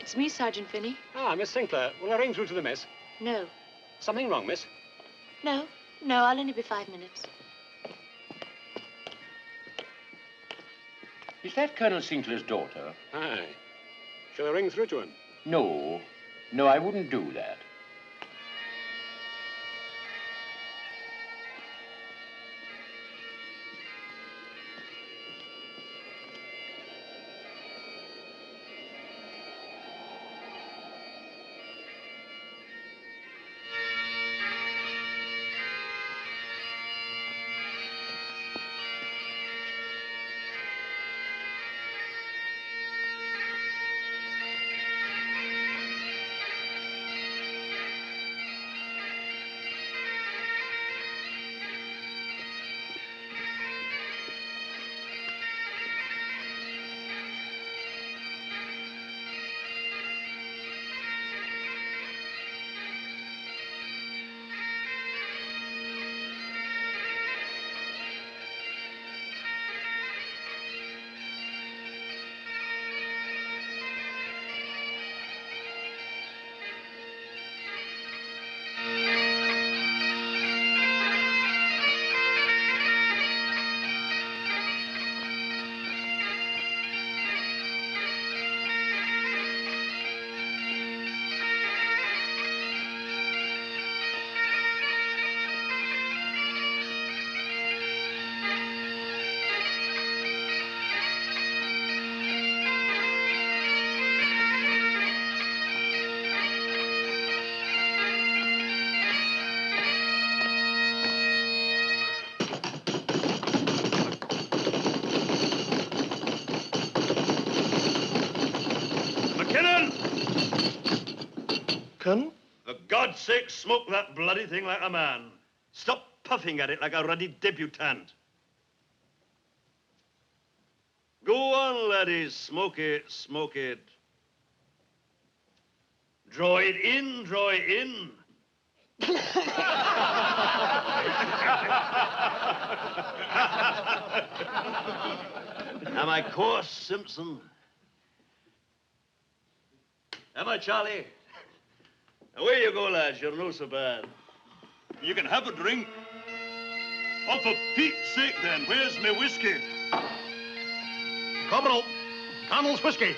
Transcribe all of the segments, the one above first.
It's me, Sergeant Finney. Ah, Miss Sinclair. Will I ring through to the mess? No. Something wrong, miss? No. No, I'll only be 5 minutes. Is that Colonel Sinclair's daughter? Aye. Shall I ring through to him? No. No, I wouldn't do that. Colonel? For God's sake, smoke that bloody thing like a man. Stop puffing at it like a ruddy debutante. Go on, laddies. Smoke it, smoke it. Draw it in, draw it in. Am I coarse, Simpson? Am I, Charlie? Away you go, lads. You're no so bad. You can have a drink. Oh, for Pete's sake, then, where's my whiskey? Corporal, Colonel's whiskey.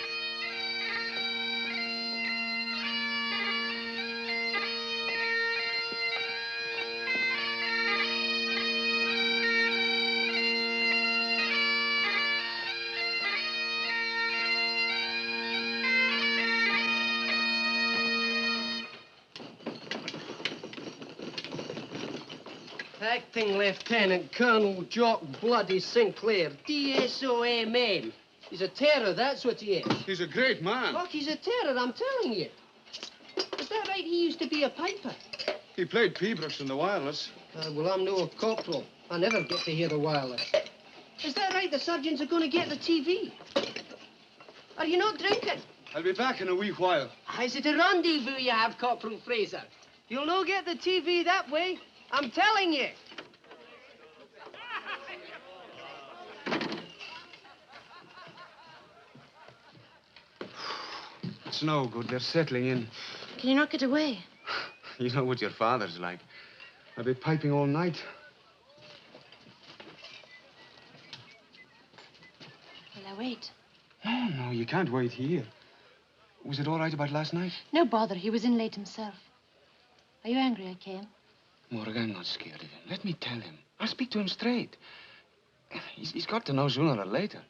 Acting Lieutenant Colonel Jock bloody Sinclair, D-S-O-M-M. He's a terror, that's what he is. He's a great man. Look, he's a terror, I'm telling you. Is that right? He used to be a piper. He played Peebrooks in the wireless. Well, I'm no corporal. I never get to hear the wireless. Is that right? The surgeons are going to get the TV. Are you not drinking? I'll be back in a wee while. Is it a rendezvous you have, Corporal Fraser? You'll no get the TV that way. I'm telling you. It's no good. They're settling in. Can you not get away? You know what your father's like. I'll be piping all night. Will I wait? Oh, no, you can't wait here. Was it all right about last night? No bother. He was in late himself. Are you angry I came? Morgan, I'm not scared of him. Let me tell him. I'll speak to him straight. He's got to know sooner or later.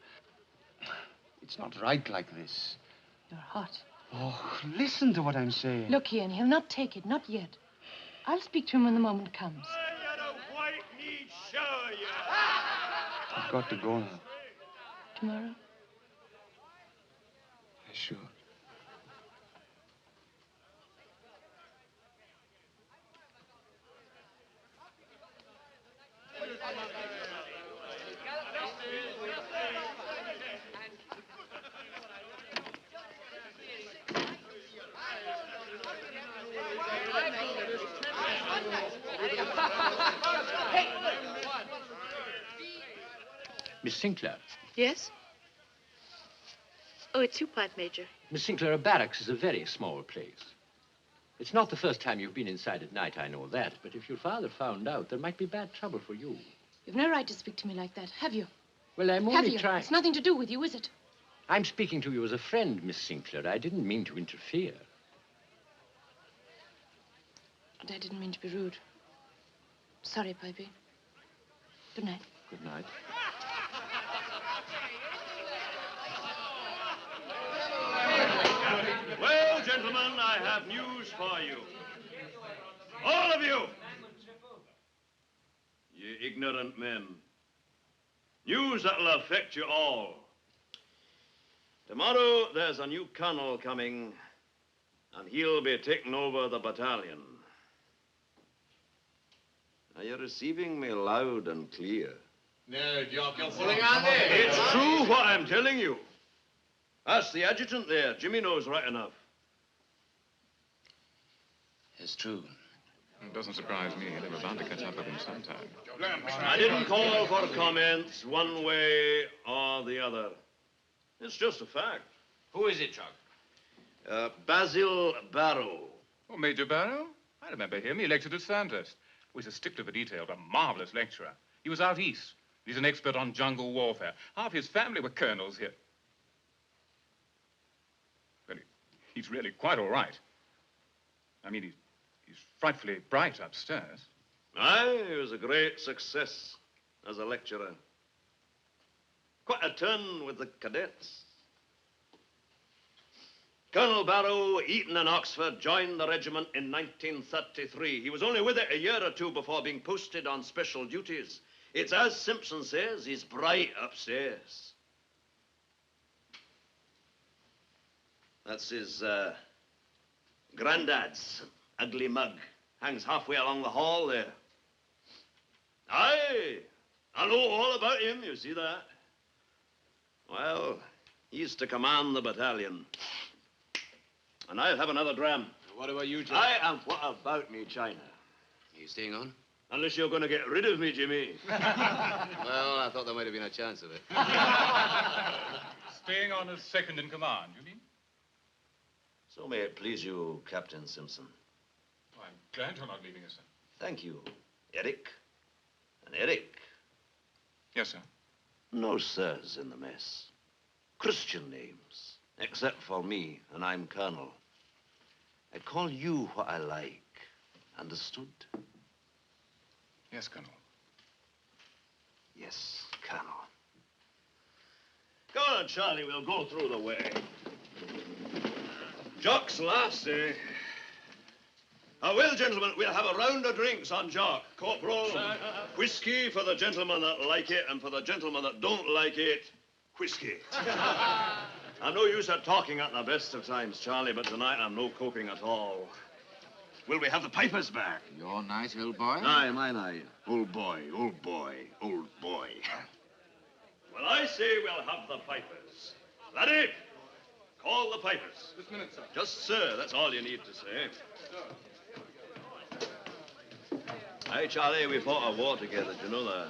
It's not right like this. You're hot. Oh, listen to what I'm saying. Look, Ian, he'll not take it, not yet. I'll speak to him when the moment comes. I've got to go now. Tomorrow? Sure. Miss Sinclair. Yes? Oh, it's you, Pipe Major. Miss Sinclair, a barracks is a very small place. It's not the first time you've been inside at night, I know that. But if your father found out, there might be bad trouble for you. You've no right to speak to me like that, have you? Well, I'm Have only you? trying... It's nothing to do with you, is it? I'm speaking to you as a friend, Miss Sinclair. I didn't mean to interfere. And I didn't mean to be rude. Sorry, Pipey. Good night. Good night. Well, gentlemen, I have news for you. All of you! You ignorant men. News that'll affect you all. Tomorrow, there's a new colonel coming, and he'll be taking over the battalion. Are you receiving me loud and clear? No, Jock, you're pulling on there. It's true what I'm telling you. Ask the adjutant there. Jimmy knows right enough. It's true. It doesn't surprise me. They were bound to catch up with him sometime. I didn't call for comments one way or the other. It's just a fact. Who is it, Jock? Basil Barrow. Oh, Major Barrow? I remember him. He lectured at Sandhurst. Oh, he's a stickler for detail, a marvelous lecturer. He was out east. He's an expert on jungle warfare. Half his family were colonels here. Well, he's really quite all right. I mean, he's frightfully bright upstairs. Aye, he was a great success as a lecturer. Quite a turn with the cadets. Colonel Barrow, Eton and Oxford, joined the regiment in 1933. He was only with it a year or two before being posted on special duties. It's as Simpson says, he's bright upstairs. That's his granddad's ugly mug. Hangs halfway along the hall there. Aye, I know all about him, you see that? Well, he used to command the battalion. And I'll have another dram. What about you, Jock? I am what about me, China? Are you staying on? Unless you're going to get rid of me, Jimmy. Well, I thought there might have been a chance of it. Staying on as second in command, you mean? So may it please you, Captain Simpson. Oh, I'm glad you're not leaving us, sir. Thank you, Eric. And Eric. Yes, sir. No sirs in the mess. Christian names, except for me, and I'm Colonel. I call you what I like. Understood? Yes, Colonel. Yes, Colonel. Go on, Charlie, we'll go through the way. Jock's last, eh? Well, gentlemen, we'll have a round of drinks on Jock. Corporal, whiskey for the gentlemen that like it, and for the gentlemen that don't like it, whiskey. I know you are talking at the best of times, Charlie, but tonight I'm no coping at all. Will we have the pipers back? Your night, old boy? Aye, mine aye. Old boy, old boy, old boy. Well, I say we'll have the pipers. Laddie, call the pipers. Just a minute, sir. Just sir, that's all you need to say. Aye, Charlie, we fought a war together, do you know that?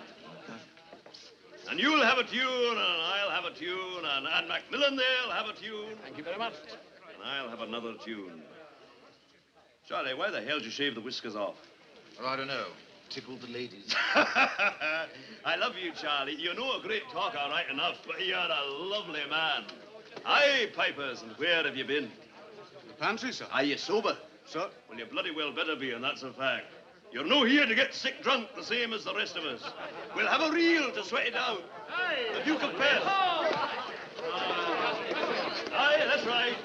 And you'll have a tune, and I'll have a tune, and Macmillan there'll have a tune. Thank you very much. And I'll have another tune. Charlie, why the hell did you shave the whiskers off? Oh, I don't know. Tickled the ladies. I love you, Charlie. You know a great talker right enough, but you're a lovely man. Aye, pipers, and where have you been? The pantry, sir. Are you sober? Sir? Well, you bloody well better be, and that's a fact. You're no here to get sick drunk the same as the rest of us. We'll have a reel to sweat it out. The Duke of Perth. Aye, that's right.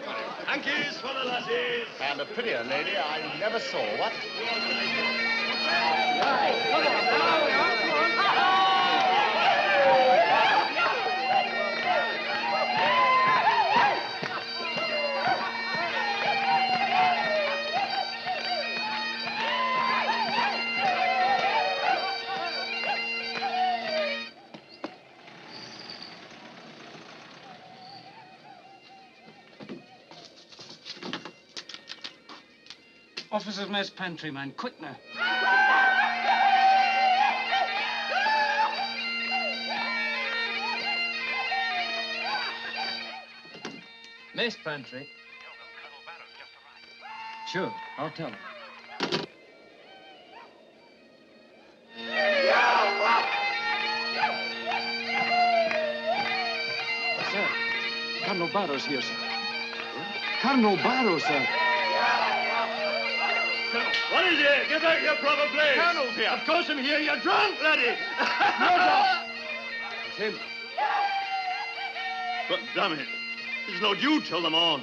Hankies for the lassies. And a prettier lady I never saw, what? Officer's mess pantry, man. Quick now. Mess pantry. Sure, I'll tell him. Sir, Colonel Barrow's here, sir. Colonel Barrow, sir. Colonel, what is it? Get back your proper place. Colonel's here. Of course I'm here. You're drunk, laddie. It's him. But damn it, there's no due till the morn.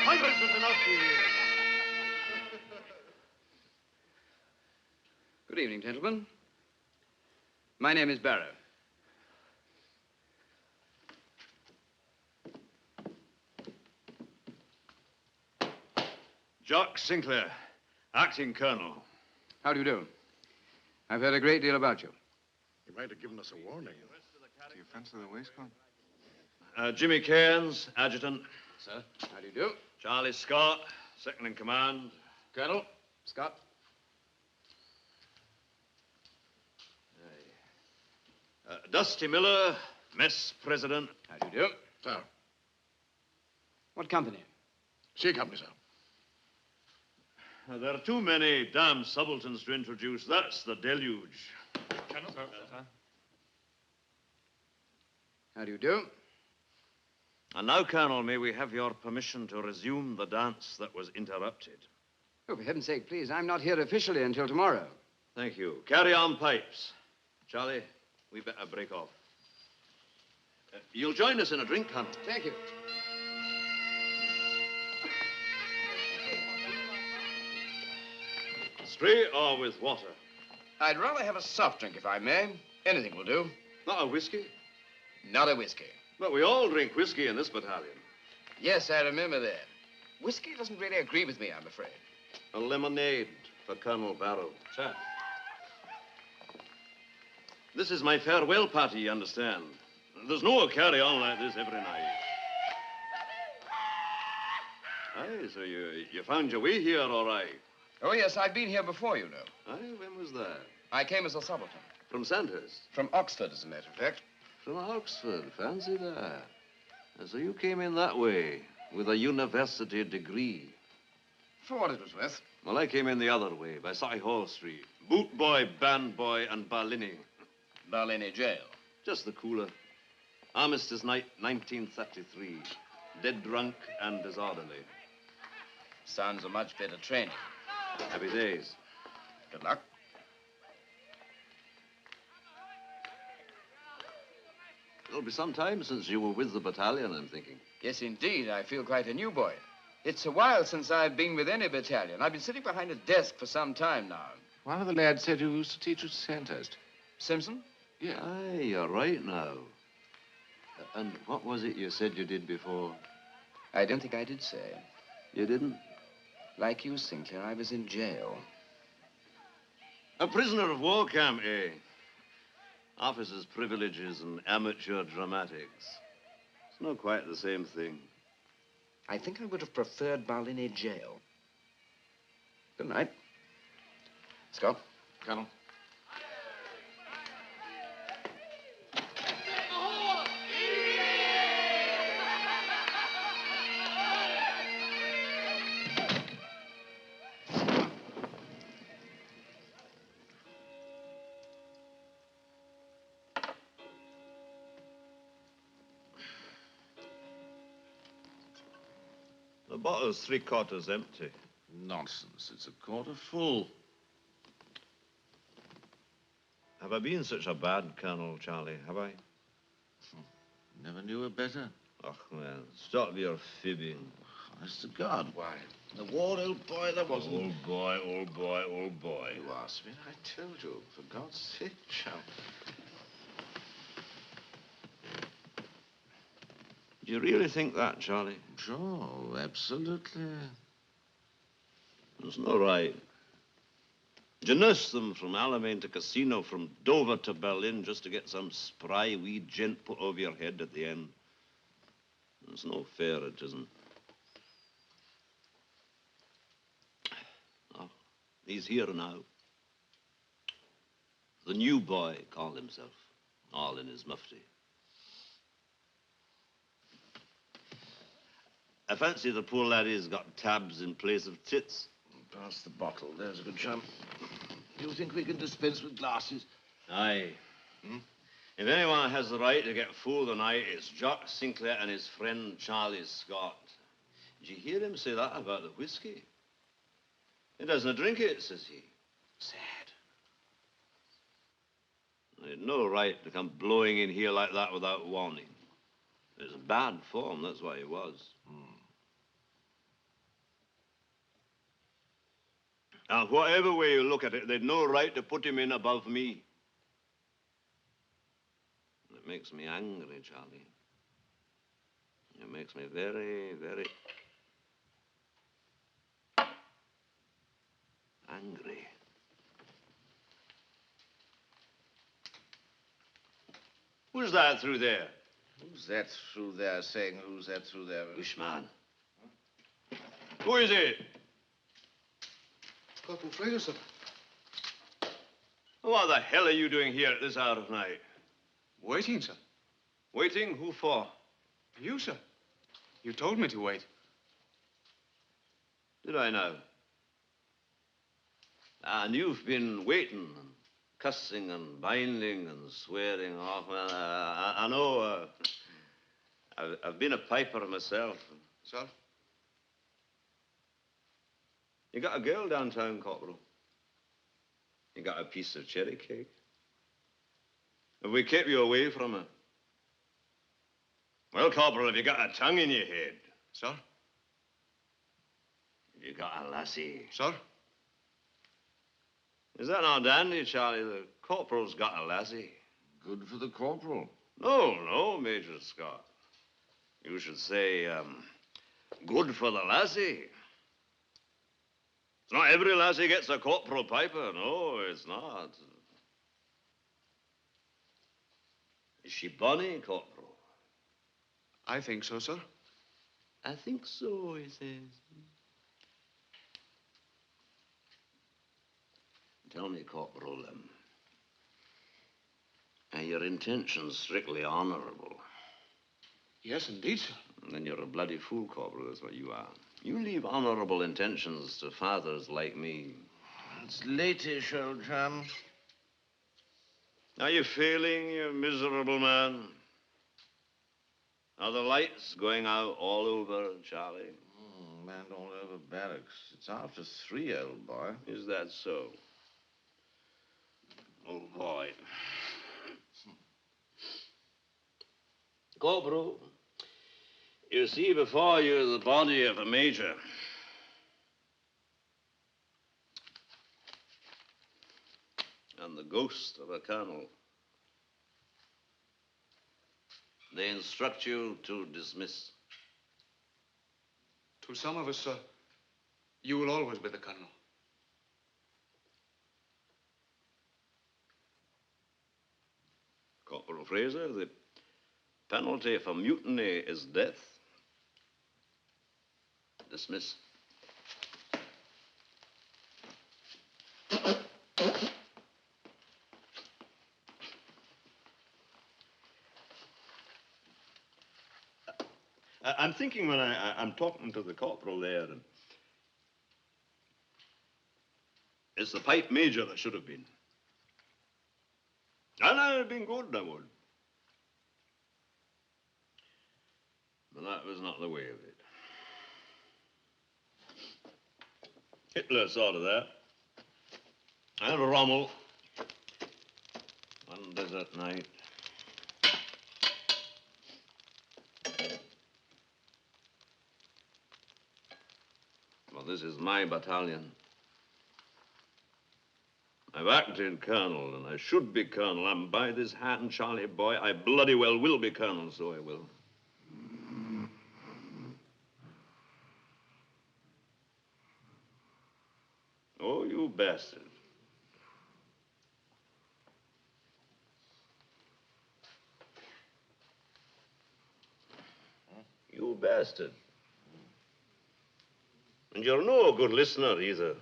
Pipers is enough for you. Good evening, gentlemen. My name is Barrow. Jock Sinclair, acting colonel. How do you do? I've heard a great deal about you. You might have given us a warning. Do you fancy the waistcoat? Jimmy Cairns, adjutant. Sir, how do you do? Charlie Scott, second in command. Colonel, Scott. Dusty Miller, mess president. How do you do? Sir. What company? C Company, sir. There are too many damn subalterns to introduce. That's the deluge. Colonel, sir. How do you do? And now, Colonel, may we have your permission to resume the dance that was interrupted? Oh, for heaven's sake, please. I'm not here officially until tomorrow. Thank you. Carry on pipes. Charlie, we better break off. You'll join us in a drink, Colonel. Thank you. Straight or with water? I'd rather have a soft drink, if I may. Anything will do. Not a whiskey? Not a whiskey. But we all drink whiskey in this battalion. Yes, I remember that. Whiskey doesn't really agree with me, I'm afraid. A lemonade for Colonel Barrow. Sir. This is my farewell party, you understand. There's no carry-on like this every night. Aye, so you found your way here all right. Oh, yes, I've been here before, you know. Aye, when was that? I came as a subaltern. From Sandhurst? From Oxford, as a matter of fact. From Oxford, fancy that. And so you came in that way, with a university degree. For what it was worth. Well, I came in the other way, by Hall Street. Boot boy, band boy, and Barlini. Barlini jail. Just the cooler. Armistice night, 1933. Dead drunk and disorderly. Sounds a much better training. Happy days. Good luck. It'll be some time since you were with the battalion, I'm thinking. Yes, indeed. I feel quite a new boy. It's a while since I've been with any battalion. I've been sitting behind a desk for some time now. One of the lads said you used to teach at Sandhurst. Simpson? Yeah. Aye, you're right now. And what was it you said you did before? I don't think I did say. You didn't? Like you, Sinclair, I was in jail. A prisoner of war camp, eh? Officers' privileges and amateur dramatics. It's not quite the same thing. I think I would have preferred Barlini jail. Good night. Let's go. Colonel. The bottle's 3/4 empty. Nonsense. It's a quarter full. Have I been such a bad colonel, Charlie? Have I? Never knew her better. Oh, man, stop your fibbing. Honest to God, why? The war, old boy, there wasn't. Old boy, old boy, old boy. You asked me, and I told you. For God's sake, child. Do you really think that, Charlie? Sure, absolutely. It's not right. You nurse them from Alamein to Casino, from Dover to Berlin, just to get some spry wee gent put over your head at the end. It's no fair, it isn't. Oh, he's here now. The new boy called himself. all in his mufti. I fancy the poor laddie's got tabs in place of tits. Pass the bottle. There's a good chum. Do you think we can dispense with glasses? Aye. If anyone has the right to get fooled tonight, it's Jock Sinclair and his friend Charlie Scott. Did you hear him say that about the whiskey? He doesn't drink it, says he. Sad. He had no right to come blowing in here like that without warning. It's bad form, that's why he was. Now, whatever way you look at it, they'd no right to put him in above me. It makes me angry, Charlie. It makes me very, very angry. Who's that through there? Who's that through there saying who's that through there? Which man? Who is it? Corporal Fraser, sir. What the hell are you doing here at this hour of night? Waiting, sir. Waiting? Who for? You, sir. You told me to wait. Did I now? And you've been waiting and cussing and binding and swearing off. Well, I know. I've been a piper myself. Sir? You got a girl downtown, Corporal. You got a piece of cherry cake. Have we kept you away from her? Well, Corporal, have you got a tongue in your head? Sir? Have you got a lassie? Sir? Is that not dandy, Charlie? The Corporal's got a lassie. Good for the corporal. No, Major Scott. You should say, good for the lassie. It's not every lassie gets a corporal piper. No, it's not. Is she bonny, Corporal? I think so, sir. I think so, he says. Tell me, Corporal, are your intentions strictly honorable? Yes, indeed, sir. Then you're a bloody fool, Corporal, that's what you are. You leave honorable intentions to fathers like me. It's latish, old chum. Are you failing, you miserable man? Are the lights going out all over, Charlie? Man, all over barracks. It's after 3, old boy. Is that so? Oh, boy. Corporal, you see before you the body of a major. And the ghost of a colonel. They instruct you to dismiss. To some of us, sir, you will always be the colonel. Corporal Fraser, the penalty for mutiny is death. Dismiss. I'm thinking when I'm talking to the corporal there, and it's the pipe major that should have been. And I'd have been good, I would. But that was not the way of it. Hitler saw to that. And Rommel. One desert night. Well, this is my battalion. I've acted colonel, and I should be colonel. I'm by this hand, Charlie boy. I bloody well will be colonel, so I will. Oh, you bastard. You bastard. And you're no good listener either.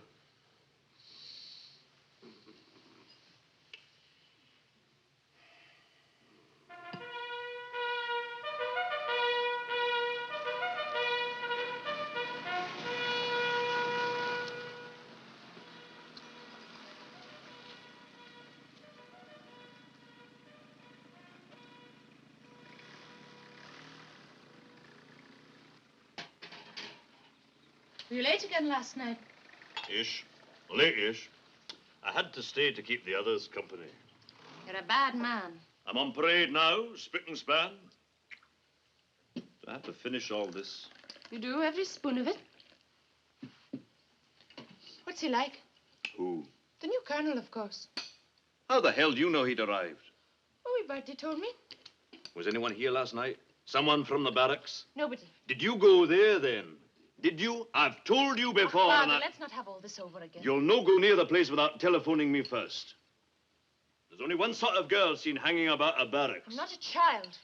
Were you late again last night? Ish. Late-ish. I had to stay to keep the others company. You're a bad man. I'm on parade now, spick and span. I have to finish all this. You do, every spoon of it. What's he like? Who? The new colonel, of course. How the hell do you know he'd arrived? Oh, Bertie told me. Was anyone here last night? Someone from the barracks? Nobody. Did you go there then? Did you? I've told you before. Father, let's not have all this over again. You'll no go near the place without telephoning me first. There's only one sort of girl seen hanging about a barracks. I'm not a child.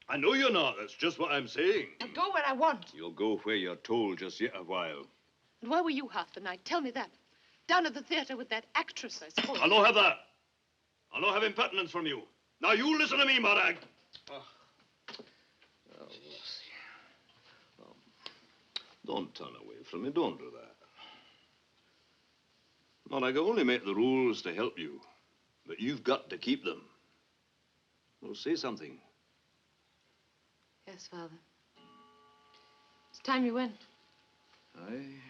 I know you're not. That's just what I'm saying. I'll go where I want. You'll go where you're told just yet a while. And where were you half the night? Tell me that. Down at the theater with that actress, I suppose. I'll not have that. I'll not have impertinence from you. Now you listen to me, Marag. Don't turn away from me. Don't do that. Marag, I only make the rules to help you. But you've got to keep them. Well, say something. Yes, Father. It's time you went. Aye.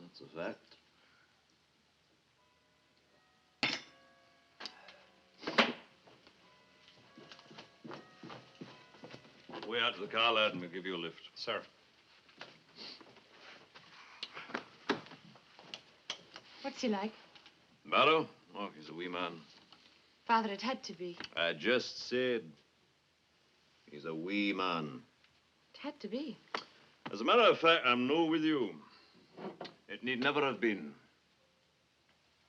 That's a fact. Way out to the car, lad, and we'll give you a lift. Sir. What's he like? Barrow? Oh, he's a wee man. Father, it had to be. I just said he's a wee man. It had to be. As a matter of fact, I'm no with you. It need never have been.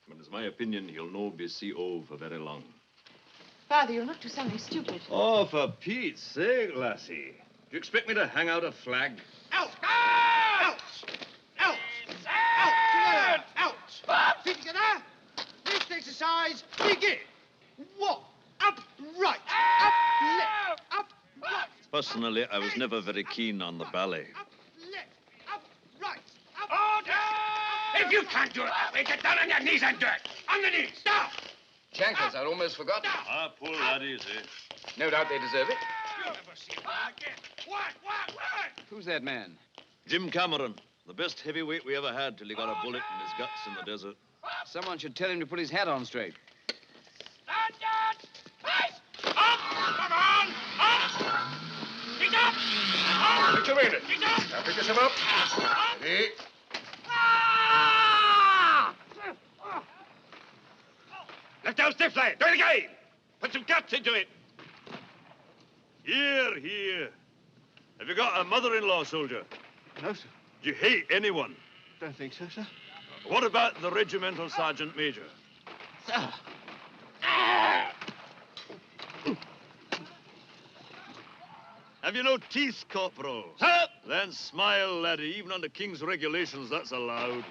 But it's my opinion he'll no be CO for very long. Father, you'll not do something stupid. Oh, for Pete's sake, lassie. Do you expect me to hang out a flag? Out! Out! Out! Out! Out! Feet together. Next exercise, begin. Walk. Up, right. Up, left. Up, right. Personally, I was never very keen on the ballet. Up, left. Up, right. Up. Order! If you can't do it that way, get down on your knees and do it. On the knees. Stop! Chankers, I'd almost forgotten. Ah, poor laddies, eh? No doubt they deserve it. You'll never see them again. What? Who's that man? Jim Cameron, the best heavyweight we ever had till he got a bullet in his guts in the desert. Someone should tell him to put his hat on straight. Stand down! Nice! Up! Come on! Up! Get up! Up! Get your minute. Get up! Now pick yourself up. Ready? Let down stiff line. Do it again. Put some guts into it. Here, here. Have you got a mother-in-law, soldier? No, sir. Do you hate anyone? Don't think so, sir. What about the regimental sergeant major? Sir. Have you no teeth, corporal? Sir! Then smile, laddie. Even under King's regulations, that's allowed.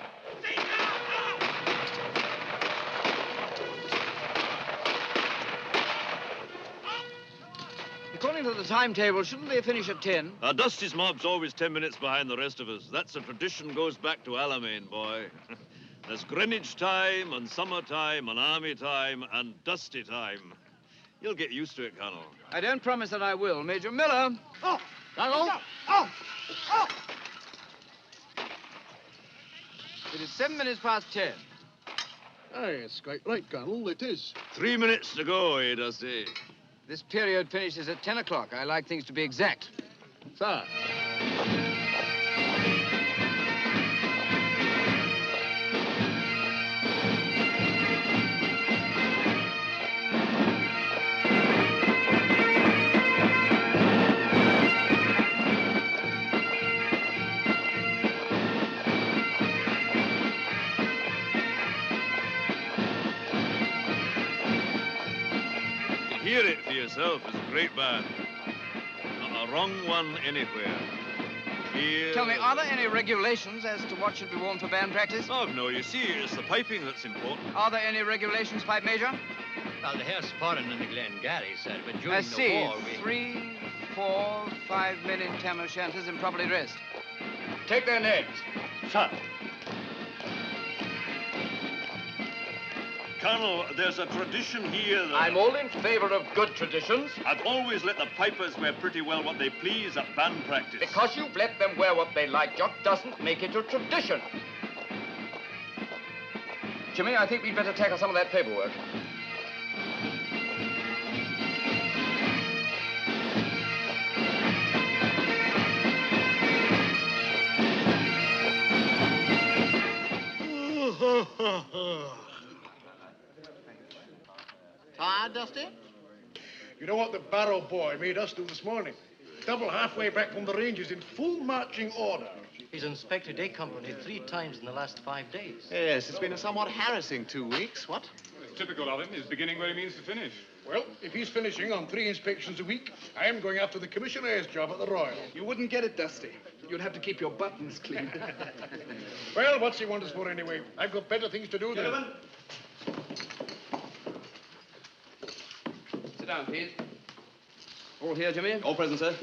According to the timetable, shouldn't they finish at 10? Our Dusty's mob's always 10 minutes behind the rest of us. That's a tradition goes back to Alamein, boy. There's Greenwich time, and summertime, and army time, and Dusty time. You'll get used to it, Colonel. I don't promise that I will. Major Miller. Oh! Colonel. Oh! Oh! It is 7 minutes past 10. Aye, it's quite right, Colonel. It is. 3 minutes to go, eh, Dusty? This period finishes at 10 o'clock. I like things to be exact. Sir. Hear it for yourself. It's a great band. Not a wrong one anywhere. Here. Tell me, are there any regulations as to what should be worn for band practice? Oh, no, you see, it's the piping that's important. Are there any regulations, Pipe Major? Well, the hair's foreign in the Glengarry, sir, but during I the see. war, we... 3, 4, 5 men in tam o' shanters and properly dressed. Take their names. Sir. Colonel, there's a tradition here that... I'm all in favor of good traditions. I've always let the pipers wear pretty well what they please at band practice. Because you've let them wear what they like, Jock, doesn't make it a tradition. Jimmy, I think we'd better tackle some of that paperwork. Tired, Dusty? You know what the Barrow boy made us do this morning? Double halfway back from the ranges in full marching order. He's inspected A Company 3 times in the last 5 days. Yes, it's been a somewhat harassing 2 weeks, what? It's typical of him. He's beginning where he means to finish. Well, if he's finishing on 3 inspections a week, I am going after the commissionaire's job at the Royal. You wouldn't get it, Dusty. You'd have to keep your buttons clean. Well, what's he want us for anyway? I've got better things to do than... Gentlemen. Sit down, please. All here, Jimmy? All present, sir.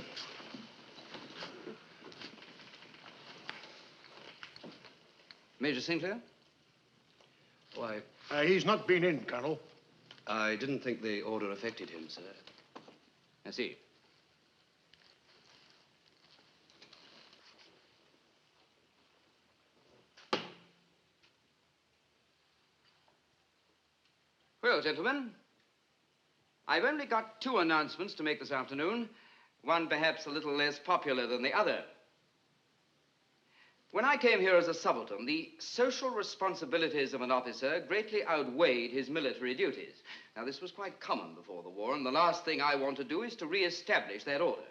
Major Sinclair? Why, he's not been in, Colonel. I didn't think the order affected him, sir. I see. Well, gentlemen, I've only got 2 announcements to make this afternoon, one perhaps a little less popular than the other. When I came here as a subaltern, the social responsibilities of an officer greatly outweighed his military duties. Now, this was quite common before the war, and the last thing I want to do is to re-establish that order.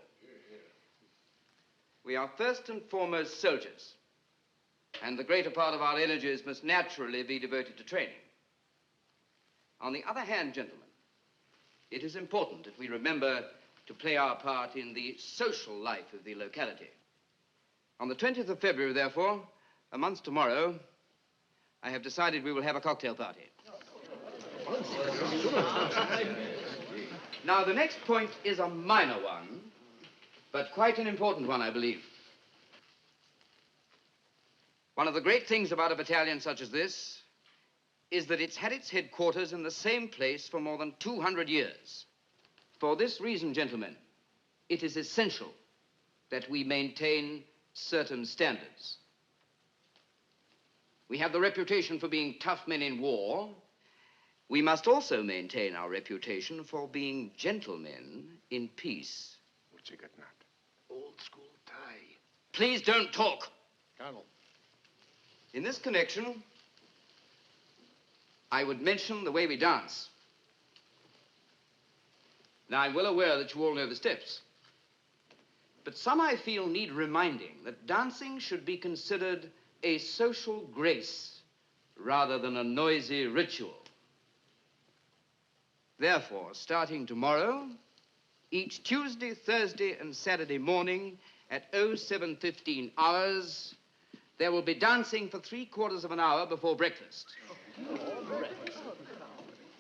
We are first and foremost soldiers, and the greater part of our energies must naturally be devoted to training. On the other hand, gentlemen, it is important that we remember to play our part in the social life of the locality. On the 20th of February, therefore, a month tomorrow, I have decided we will have a cocktail party. Now, the next point is a minor one, but quite an important one, I believe. One of the great things about a battalion such as this is that it's had its headquarters in the same place for more than 200 years. For this reason, gentlemen, it is essential that we maintain certain standards. We have the reputation for being tough men in war. We must also maintain our reputation for being gentlemen in peace. What's he getting at? Old school tie. Please don't talk. Colonel. In this connection, I would mention the way we dance. Now, I'm well aware that you all know the steps. But some, I feel, need reminding that dancing should be considered a social grace rather than a noisy ritual. Therefore, starting tomorrow, each Tuesday, Thursday, and Saturday morning at 07:15 hours, there will be dancing for 3/4 of an hour before breakfast.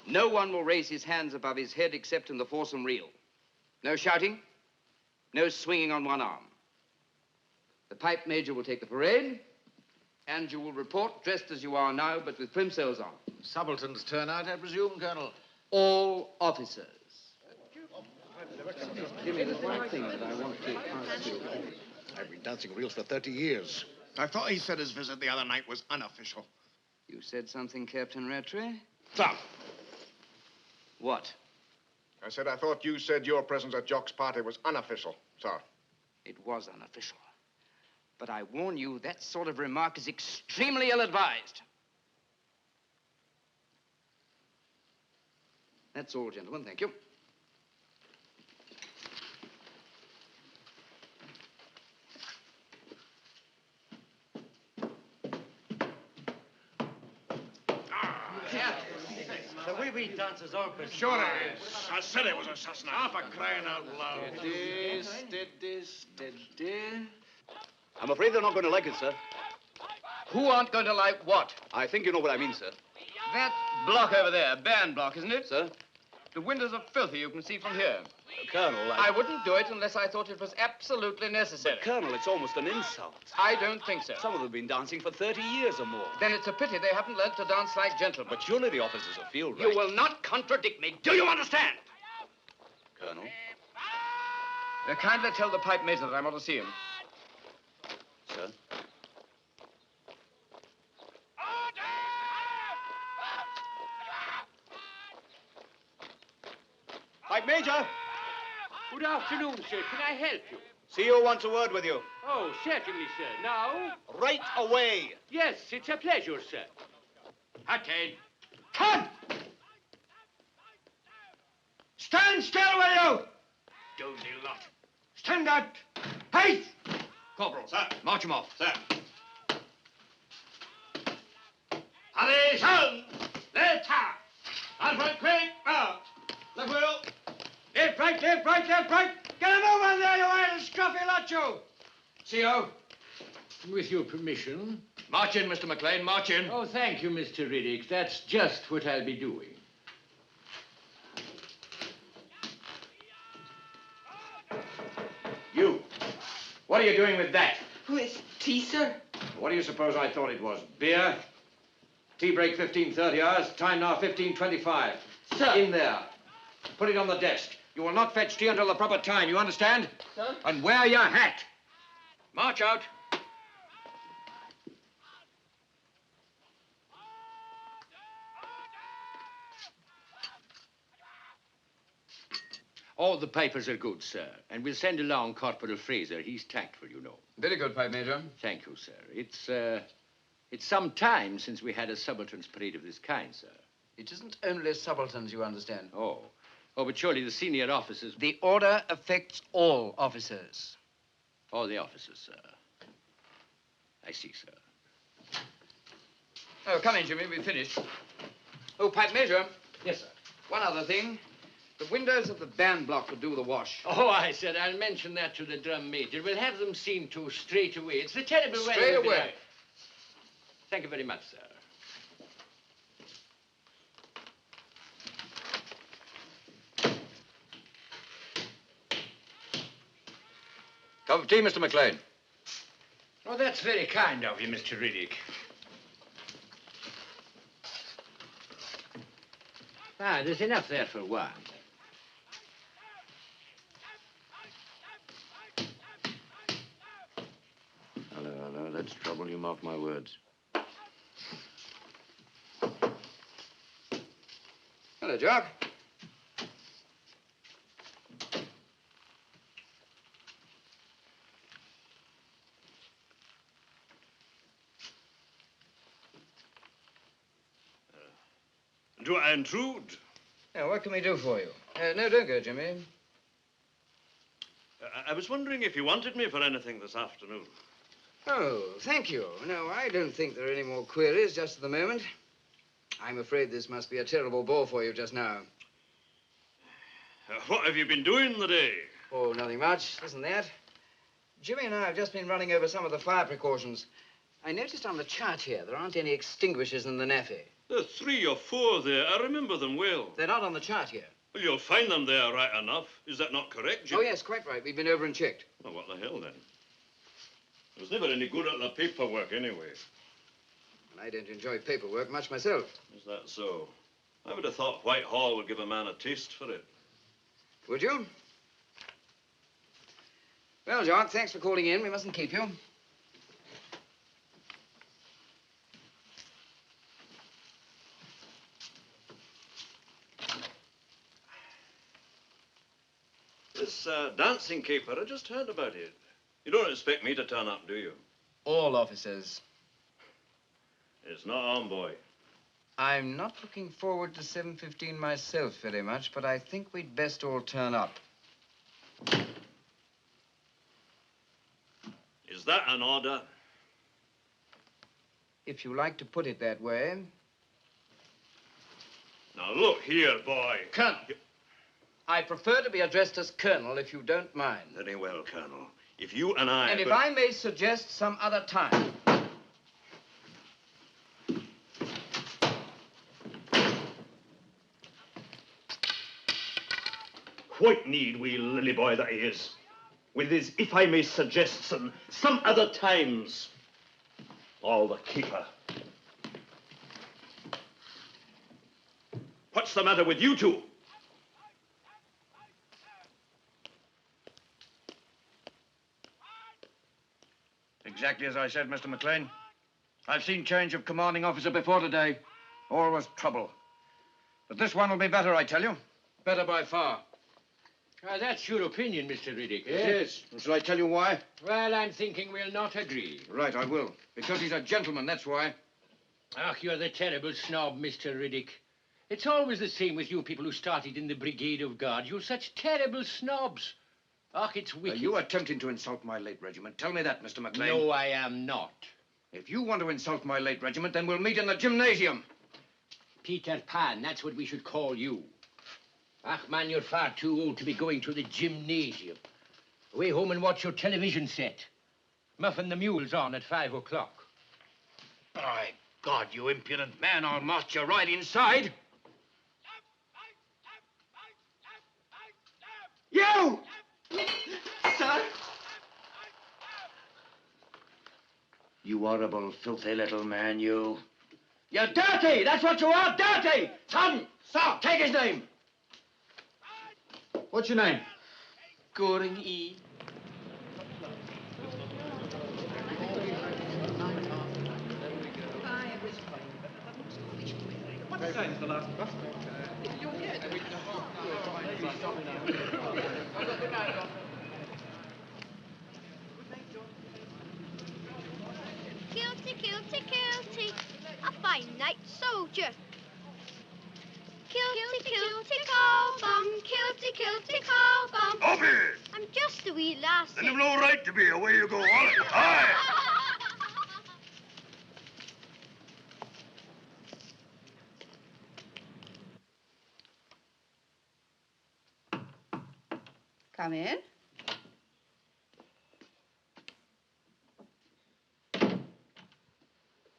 No one will raise his hands above his head except in the foursome reel. No shouting. No swinging on one arm. The pipe major will take the parade, and you will report dressed as you are now, but with plimsolls on. Subaltern's turnout, I presume, Colonel? All officers. Jimmy, there's one thing that I want to ask you. I've been dancing reels for 30 years. I thought he said his visit the other night was unofficial. You said something, Captain Rattray? Sir. What? I said I thought you said your presence at Jock's party was unofficial, sir. It was unofficial. But I warn you, that sort of remark is extremely ill-advised. That's all, gentlemen. Thank you. The way we dance is our business. Sure it is. I said it was assassinate. Half a crying out loud. Steady. I'm afraid they're not going to like it, sir. Who aren't going to like what? I think you know what I mean, sir. That block over there, band block, isn't it? Sir? The windows are filthy, you can see from here. Colonel, I wouldn't do it unless I thought it was absolutely necessary. But, Colonel, it's almost an insult. I don't think so. Some of them have been dancing for 30 years or more. Then it's a pity they haven't learnt to dance like gentlemen. But surely the officers will feel right. You will not contradict me. Do you understand? Colonel? Kindly tell the pipe major that I want to see him. Sir? Pipe major! Good afternoon, sir. Can I help you? CO wants a word with you. Oh, certainly, sir. Now? Right away. Yes, it's a pleasure, sir. Attain. Come! Stand still, will you? Dozy lot. Stand up. Hey! Corporal. Sir. March him off. Sir. Attention! Left half. Alfred, quick, out. Left wheel. Left, right, left, right, left, right. Get him over there, you idle scruffy lot, you. CO. With your permission. March in, Mr. McLean, march in. Oh, thank you, Mr. Riddick. That's just what I'll be doing. You. What are you doing with that? With tea, sir? What do you suppose I thought it was? Beer? Tea break 15:30 hours. Time now 15:25. Sir. In there. Put it on the desk. You will not fetch tea until the proper time. You understand? Sir. And wear your hat. March out. All the papers are good, sir. And we'll send along Corporal Fraser. He's tactful, you know. Very good, Pipe Major. Thank you, sir. It's some time since we had a subaltern's parade of this kind, sir. It isn't only subalterns, you understand. Oh, but surely the senior officers... The order affects all officers. All the officers, sir. I see, sir. Oh, come in, Jimmy. We've finished. Oh, Pipe Major. Yes, sir. One other thing. The windows of the band block would do the wash. Oh, I said I'll mention that to the drum major. We'll have them seen to straight away. It's the terrible weather. Straight away. Thank you very much, sir. Cup of tea, Mr. McLean. Oh, that's very kind of you, Mr. Riddick. Ah, there's enough there for one. Hello. That's trouble, you mark my words. Hello, Jock. Do I intrude? Yeah, what can we do for you? No, don't go, Jimmy. I was wondering if you wanted me for anything this afternoon. Oh, thank you. No, I don't think there are any more queries just at the moment. I'm afraid this must be a terrible bore for you just now. What have you been doing the day? Oh, nothing much. Isn't that? Jimmy and I have just been running over some of the fire precautions. I noticed on the chart here there aren't any extinguishers in the NAFI. There are 3 or 4 there. I remember them well. They're not on the chart here. Well, you'll find them there right enough. Is that not correct, Jim? Oh, yes, quite right. We've been over and checked. Well, what the hell, then? It was never any good at the paperwork, anyway. And I don't enjoy paperwork much myself. Is that so? I would have thought Whitehall would give a man a taste for it. Would you? Well, Jock, thanks for calling in. We mustn't keep you. This dancing caper, I just heard about it. You don't expect me to turn up, do you? All officers. It's not on, boy. I'm not looking forward to 7:15 myself very much, but I think we'd best all turn up. Is that an order? If you like to put it that way. Now, look here, boy. Colonel. I prefer to be addressed as Colonel, if you don't mind. Very well, Colonel. If you and I... And if I may suggest some other time. quite need, wee lily boy that he is. With his, if I may suggest, some other times. All the keeper. What's the matter with you two? Exactly as I said, Mr. McLean. I've seen change of commanding officer before today. Always trouble. But this one will be better, I tell you. Better by far. That's your opinion, Mr. Riddick. It is. And shall I tell you why? Well, I'm thinking we'll not agree. Right, I will. Because he's a gentleman, that's why. Ach, you're the terrible snob, Mr. Riddick. It's always the same with you people who started in the Brigade of Guards. You're such terrible snobs. Ach, it's wicked. Are you attempting to insult my late regiment? Tell me that, Mr. McLean. No, I am not. If you want to insult my late regiment, then we'll meet in the gymnasium. Peter Pan, that's what we should call you. Ach, man, you're far too old to be going to the gymnasium. Away home and watch your television set. Muffin the Mule's on at 5 o'clock. By God, you impudent man, I'll march you right inside. You! Sir? You horrible, filthy little man, you. You're dirty! That's what you are, dirty! Come, sir, take his name. What's your name? Goring E. What time's the last bus? Kilty, kilty, kilty, a fine night soldier. Kilty, kilty, call-bum, kilty, kilty, call-bum. Up here! I'm just a wee lassie. Then you've no right to be. Away you go. Aye! Come in.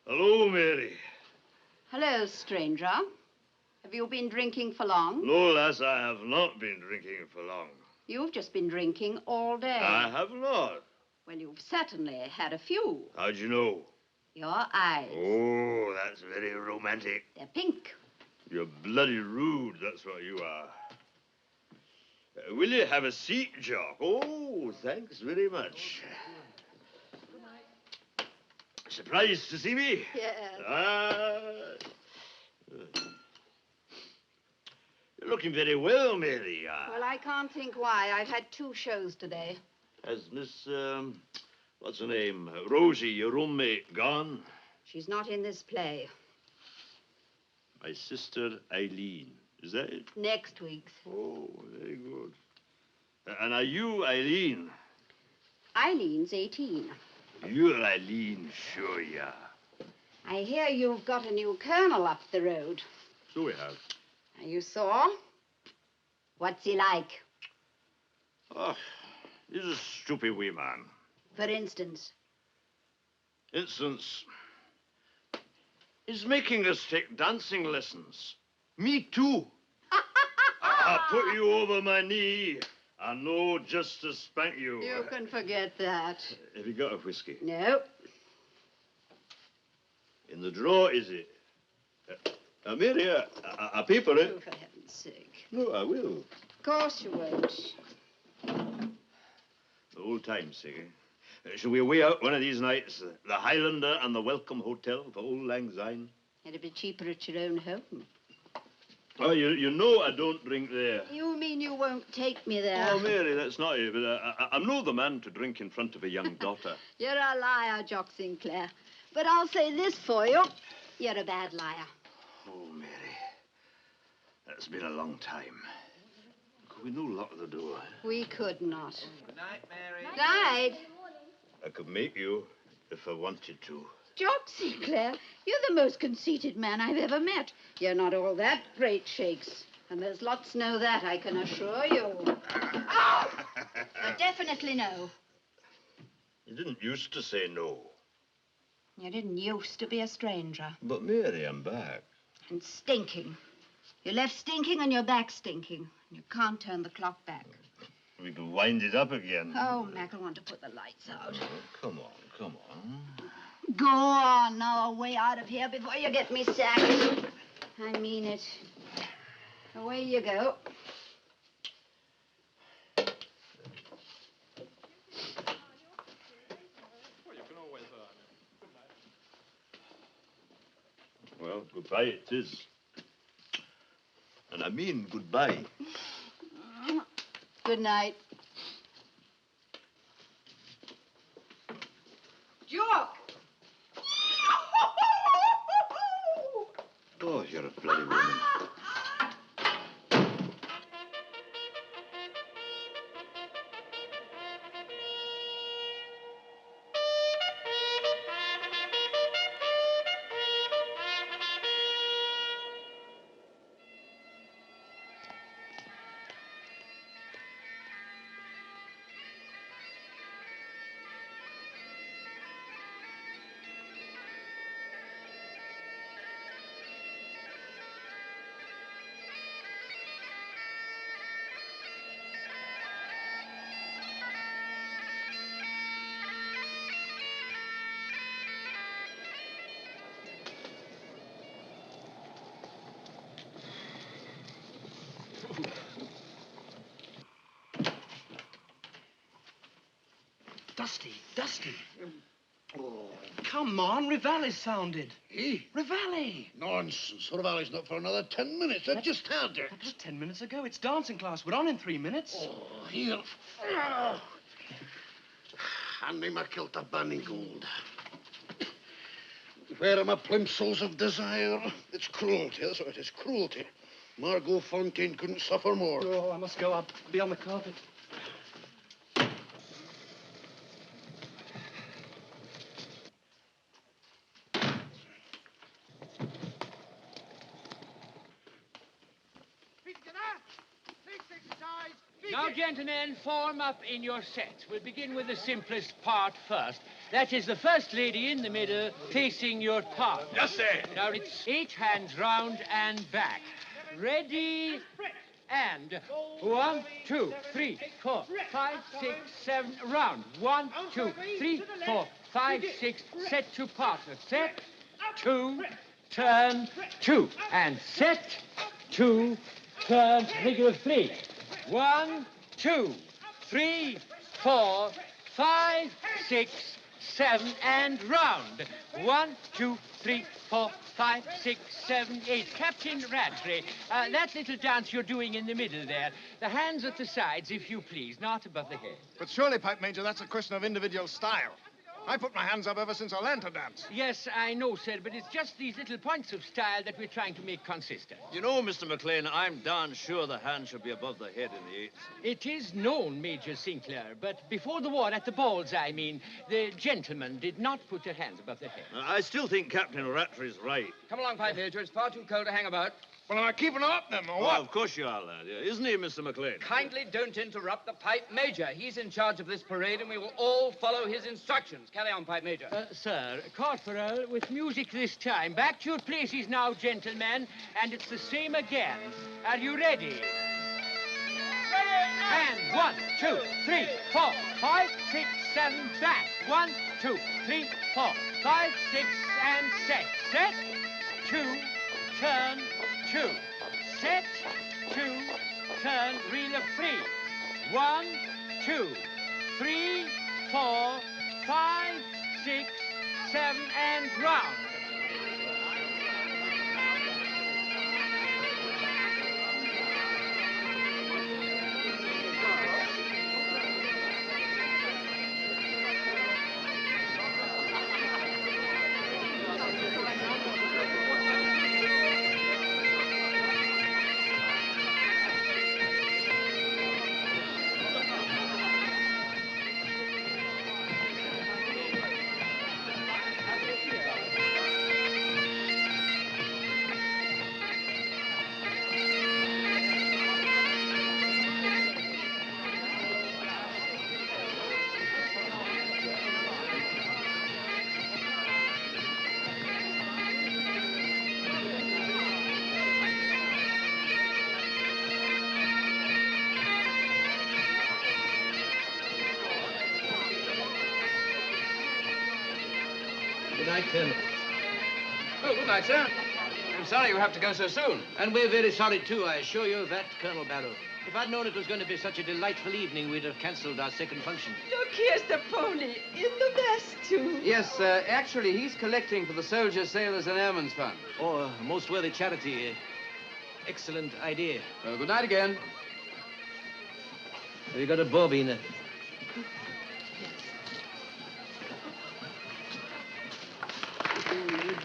Hello, Mary. Hello, stranger. Have you been drinking for long? No, lass, I have not been drinking for long. You've just been drinking all day. I have not. Well, you've certainly had a few. How'd you know? Your eyes. Oh, that's very romantic. They're pink. You're bloody rude, that's what you are. Will you have a seat, Jock? Oh, thanks very much. Surprised to see me? Yes. You're looking very well, Mary. Well, I can't think why. I've had 2 shows today. Has Miss, what's her name? Rosie, your roommate, gone? She's not in this play. My sister Eileen. Is that it? Next week's. Oh, very good. And are you Eileen? Eileen's 18. You're Eileen, sure you are. I hear you've got a new colonel up the road. So we have. You saw? What's he like? Oh, he's a stupid wee man. For instance? Instance, he's making us take dancing lessons. Me too. I'll put you over my knee. I know just to spank you. You can forget that. Have you got a whiskey? No. In the drawer, is it? Mary, a paper, eh? Oh, for heaven's sake. No, I will. Of course you won't. The old time's sake, eh? Shall we away out one of these nights? The Highlander and the Welcome Hotel for Old Lang Syne? It'd be cheaper at your own home. Oh, you know I don't drink there. You mean you won't take me there? Oh, Mary, that's not it. But I'm no the man to drink in front of a young daughter. You're a liar, Jock Sinclair. But I'll say this for you. You're a bad liar. Oh, Mary. That's been a long time. Could we no lock the door? We could not. Good night, Mary. Night. I could make you if I wanted to. Jock Sinclair, you're the most conceited man I've ever met. You're not all that great shakes. And there's lots know that, I can assure you. Oh! Definitely no. You didn't used to say no. You didn't used to be a stranger. But, Mary, I'm back. And stinking. You left stinking and you're back stinking. You can't turn the clock back. We can wind it up again. Oh, Mac, I want to put the lights out. Oh, come on, come on. Go on now, away out of here before you get me sacked. I mean it. Away you go. Well, goodbye it is. And I mean goodbye. Good night. Jock! Oh, you're a bloody woman. Dusty. Oh. Come on, Rivali's sounded. Eh? Rivali. Nonsense. Rivali's not for another 10 minutes. I just had it. That was 10 minutes ago. It's dancing class. We're on in 3 minutes. Oh, here. Oh. Hand me my kilt of banning gold. Where are my plimsolls of desire? It's cruelty. That's what it is. Cruelty. Margot Fontaine couldn't suffer more. Oh, I must go up. Be on the carpet. Now, gentlemen, form up in your sets. We'll begin with the simplest part first. That is the first lady in the middle facing your partner. Yes, sir. Now, it's 8 hands round and back. Ready, and 1, 2, 3, 4, 5, 6, 7, round. 1, 2, 3, 4, 5, 6, set to partner. Set, 2, turn, 2, and set, 2, turn, figure of 3. 1, 2, 3, 4, 5, 6, 7, and round. 1, 2, 3, 4, 5, 6, 7, 8. Captain Rattray, that little dance you're doing in the middle there, the hands at the sides, if you please, not above the head. But surely, Pipe Major, that's a question of individual style. I put my hands up ever since I learned to dance. Yes, I know, sir, but it's just these little points of style that we're trying to make consistent. You know, Mr. McLean, I'm darn sure the hand should be above the head in the eights. It is known, Major Sinclair, but before the war, at the balls, I mean, the gentlemen did not put their hands above their head. I still think Captain Rattray's right. Come along, Pipe Major. It's far too cold to hang about. Well, am I keeping up, then, or Oh, what? of course you are, lad. Yeah, isn't he, Mr. McLean? Kindly don't interrupt the Pipe Major. He's in charge of this parade, and we will all follow his instructions. Carry on, Pipe Major. Sir, Corporal, with music this time. Back to your places now, gentlemen, and it's the same again. Are you ready? And 1, 2, 3, 4, 5, 6, 7, back. 1, 2, 3, 4, 5, 6, and set. Set, 2, turn, 2. Set, 2, turn, reel of 3. 1, 2, 3, 4, 5, 6, 7, and round. night, Colonel. Oh, good night, sir. I'm sorry you have to go so soon. And we're very sorry, too, I assure you of that, Colonel Barrow. If I'd known it was going to be such a delightful evening, we'd have cancelled our second function. Look, here's the pony in the mess, too. Yes, actually, he's collecting for the Soldiers, Sailors, and Airmen's Fund. Oh, a most worthy charity. Excellent idea. Well, good night again. Have you got a bobby? You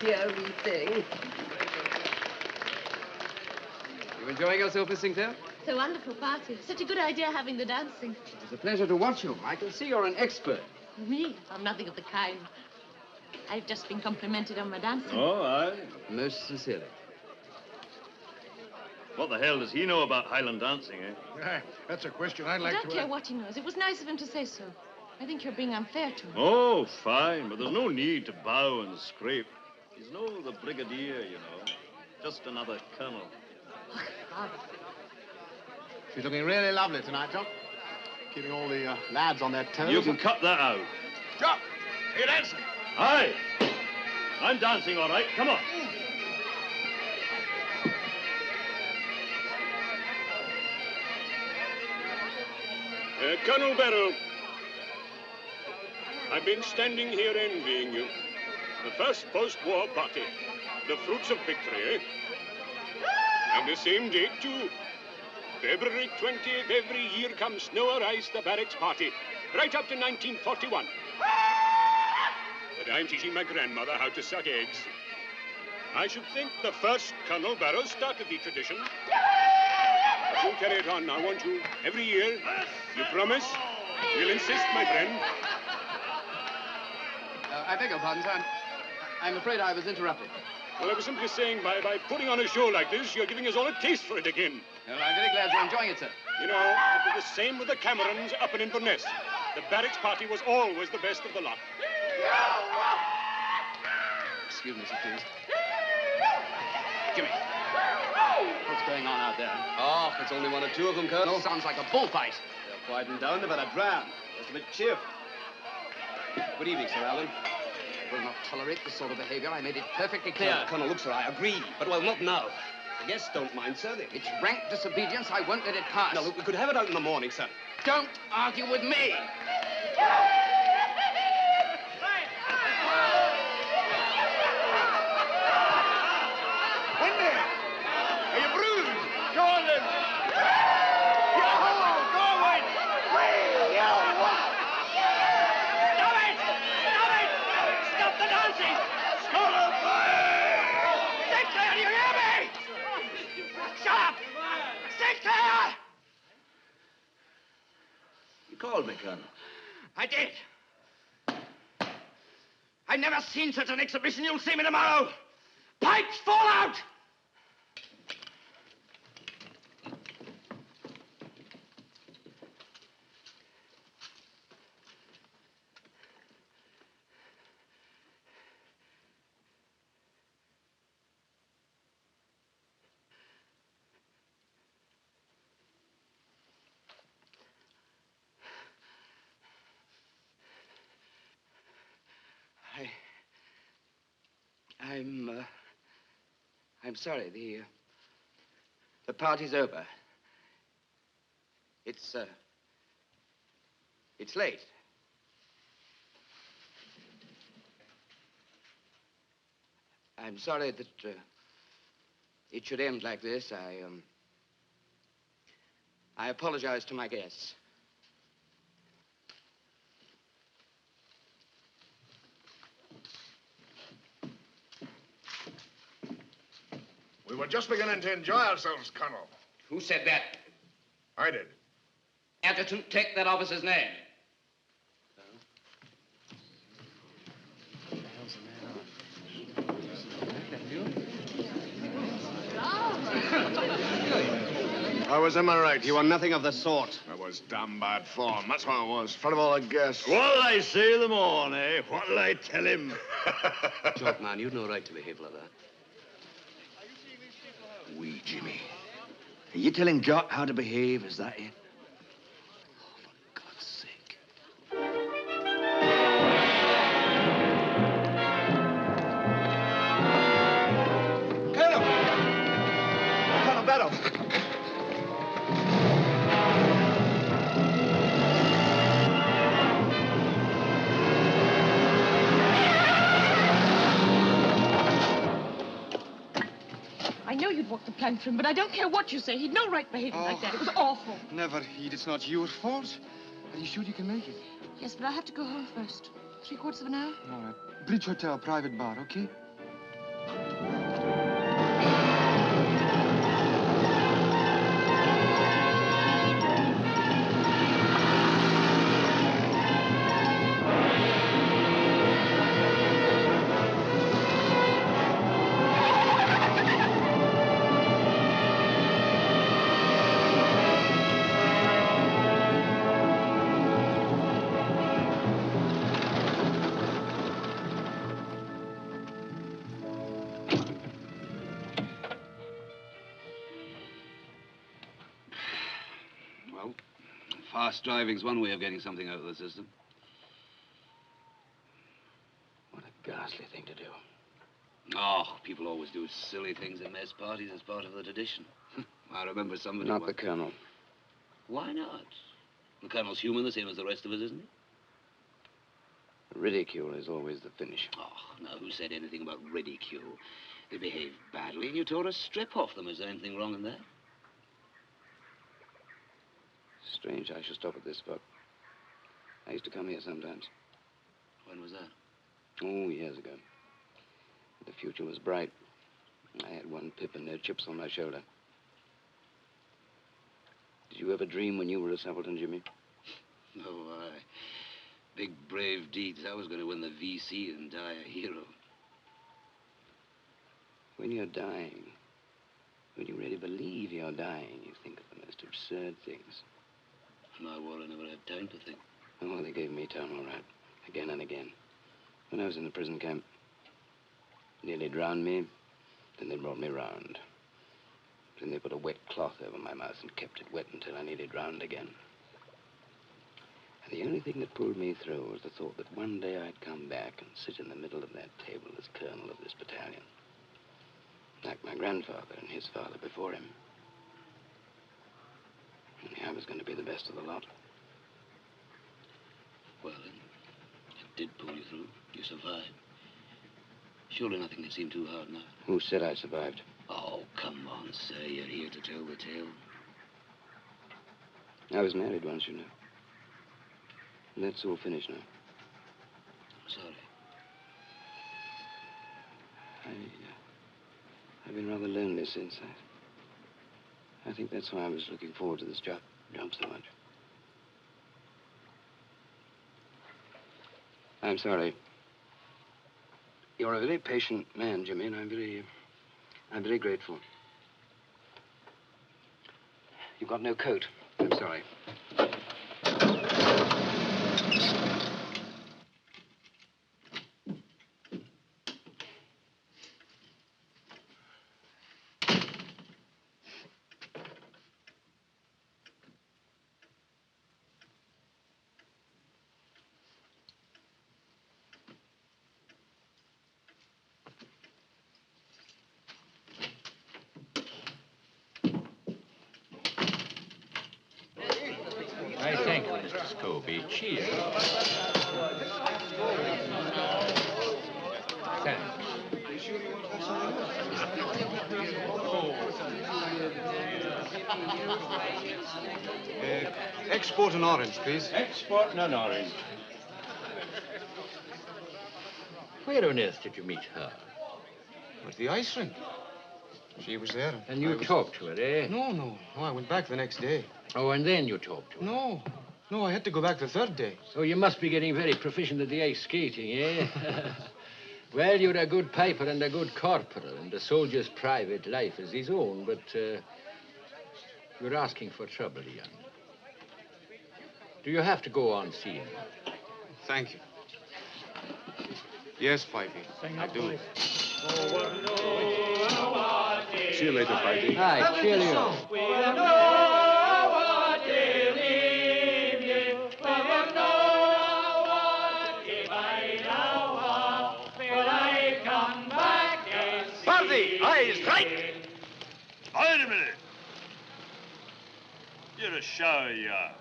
dear wee thing. You enjoying yourself, Miss Sinclair? It's a wonderful party. Such a good idea having the dancing. It's a pleasure to watch you. I can see you're an expert. Me? I'm nothing of the kind. I've just been complimented on my dancing. Oh, aye. Most sincerely. What the hell does he know about Highland dancing, eh? That's a question I'd I like don't to care ask. what he knows. It was nice of him to say so. I think you're being unfair to him. Oh, fine, but there's no need to bow and scrape. He's no the brigadier, you know. Just another colonel. She's looking really lovely tonight, Jock. Keeping all the lads on their toes. You can cut that out. Jock, are you dancing? Aye. I'm dancing, all right. Come on. Colonel Barrow, I've been standing here envying you. The first post-war party. The fruits of victory, eh? And the same date, too. February 20th every year comes snow or ice, the barracks party. Right up to 1941. But I'm teaching my grandmother how to suck eggs. I should think the first Colonel Barrow started the tradition. But you'll carry it on now, won't you? Every year. You promise? You'll insist, my friend. I beg your pardon, sir. I'm afraid I was interrupted. Well, I was simply saying, by putting on a show like this, you're giving us all a taste for it again. Well, I'm very glad you're enjoying it, sir. You know, it was the same with the Camerons up in Inverness. The barracks party was always the best of the lot. Excuse me, sir, please. Jimmy. What's going on out there? Oh, it's only one or two of them, Colonel. Sounds like a bullfight. They're quieting down. They've had a dram. Just a bit cheerful. Good evening, Sir Alan. I will not tolerate this sort of behavior. I made it perfectly clear. Colonel, look, sir, I agree. But, well, not now. The guests don't mind, sir. It's rank disobedience. I won't let it pass. Now, look, we could have it out in the morning, sir. Don't argue with me. Wendy! Are you bruised? Go on, then. Yo-ho! Go on, Wendy! Stop it! Stop it! Stop the dancing! Sinclair, do you hear me? Shut up! Sinclair! You called me, Colonel. I did. I've never seen such an exhibition. You'll see me tomorrow. Pipes fall out! I'm sorry. The party's over. It's late. I'm sorry that it should end like this. I apologize to my guests. We were just beginning to enjoy ourselves, Colonel. Who said that? I did. Adjutant, take that officer's name. I was in my right. You were nothing of the sort. I was damn bad form. That's what I was. In front of all the guests. What'll I say them on, eh? What'll I tell him? Jock, man, you'd no right to behave like that. We, Jimmy. Are you telling Jock how to behave? Is that it? we'd walked the plank for him, but I don't care what you say. He'd no right behaving like that. It was awful. Never, Ede. It's not your fault. Are you sure you can make it? Yes, but I have to go home first. 3/4 of an hour? All right. Bridge Hotel, private bar, okay? Well, fast driving's one way of getting something out of the system. What a ghastly thing to do. Oh, people always do silly things at mess parties as part of the tradition. I remember somebody... Not the Colonel. Why not? The Colonel's human, the same as the rest of us, isn't he? Ridicule is always the finish. Oh, now, who said anything about ridicule? They behaved badly, and you tore a strip off them. Is there anything wrong in that? Strange I should stop at this spot. I used to come here sometimes. When was that? Oh, years ago. The future was bright. I had one pip and no chips on my shoulder. Did you ever dream when you were a subaltern, Jimmy? No, big, brave deeds. I was going to win the VC and die a hero. When you're dying, when you really believe you're dying, you think of the most absurd things. In my war, I never had time to think. Oh, they gave me time, all right. Again and again. When I was in the prison camp, nearly drowned me, then they brought me round. Then they put a wet cloth over my mouth and kept it wet until I nearly drowned again. And the only thing that pulled me through was the thought that one day I'd come back and sit in the middle of that table as colonel of this battalion. Like my grandfather and his father before him. Only I was going to be the best of the lot. Well, then, it did pull you through. You survived. Surely nothing can seem too hard now. Who said I survived? Oh, come on, sir. You're here to tell the tale. I was married once, you know. And that's all finished now. Sorry. I've been rather lonely since. I think that's why I was looking forward to this job so much. I'm sorry. You're a very patient man, Jimmy, and I'm very grateful. You've got no coat. I'm sorry. I thank you, Mr. Scobie. Cheers. Thanks. Export an orange, please. Exporting an orange. Where on earth did you meet her? At the ice rink. She was there. And you talked to her, eh? No, I went back the next day. Oh, and then you talked to her? No, I had to go back the third day. So you must be getting very proficient at the ice skating, eh? Well, you're a good piper and a good corporal, and a soldier's private life is his own, but you're asking for trouble, young. Do you have to go on seeing her? Thank you. Yes, Pipey, I do. See you later, Pipey. Aye, cheerio. Party, eyes right. Wait a minute. You're a show, you are.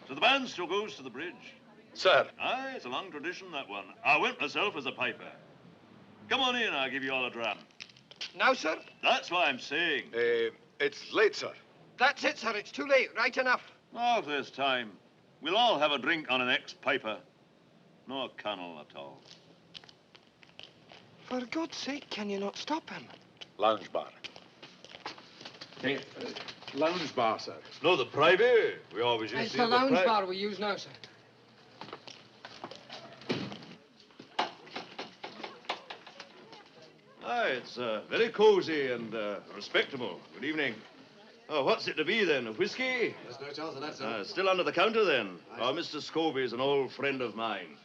So the band still goes to the bridge? Sir. Aye, it's a long tradition, that one. I went myself as a piper. Come on in, I'll give you all a dram. Now, sir? That's what I'm saying. It's late, sir. That's it, sir. It's too late. Right enough. Oh, there's time. We'll all have a drink on an ex-piper. No colonel at all. For God's sake, can you not stop him? Lounge bar. Hey, lounge bar, sir. No, the private. We always used It's to the use the lounge private. bar we use now, sir. Aye, it's very cozy and respectable. Good evening. Oh, what's it to be, then? A whiskey? There's no chance of that, sir. Still under the counter, then? Oh, Mr. Scobie's an old friend of mine.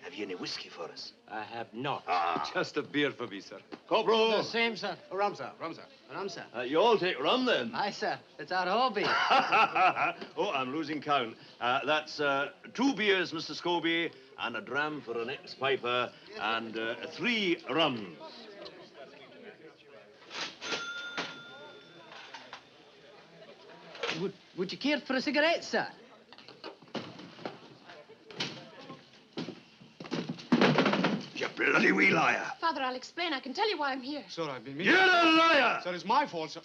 Have you any whiskey for us? I have not. Just a beer for me, sir. Corporal! The same, sir. Rum, sir. Rum, sir. Rum, sir. You all take rum, then? Aye, sir. It's our hobby. Oh, I'm losing count. That's 2 beers, Mr. Scobie, and a dram for an ex-piper, and 3 rums. Would you care for a cigarette, sir? You bloody wee liar. Father, I'll explain. I can tell you why I'm here. Sir, I've been You're a liar! Sir, it's my fault, sir.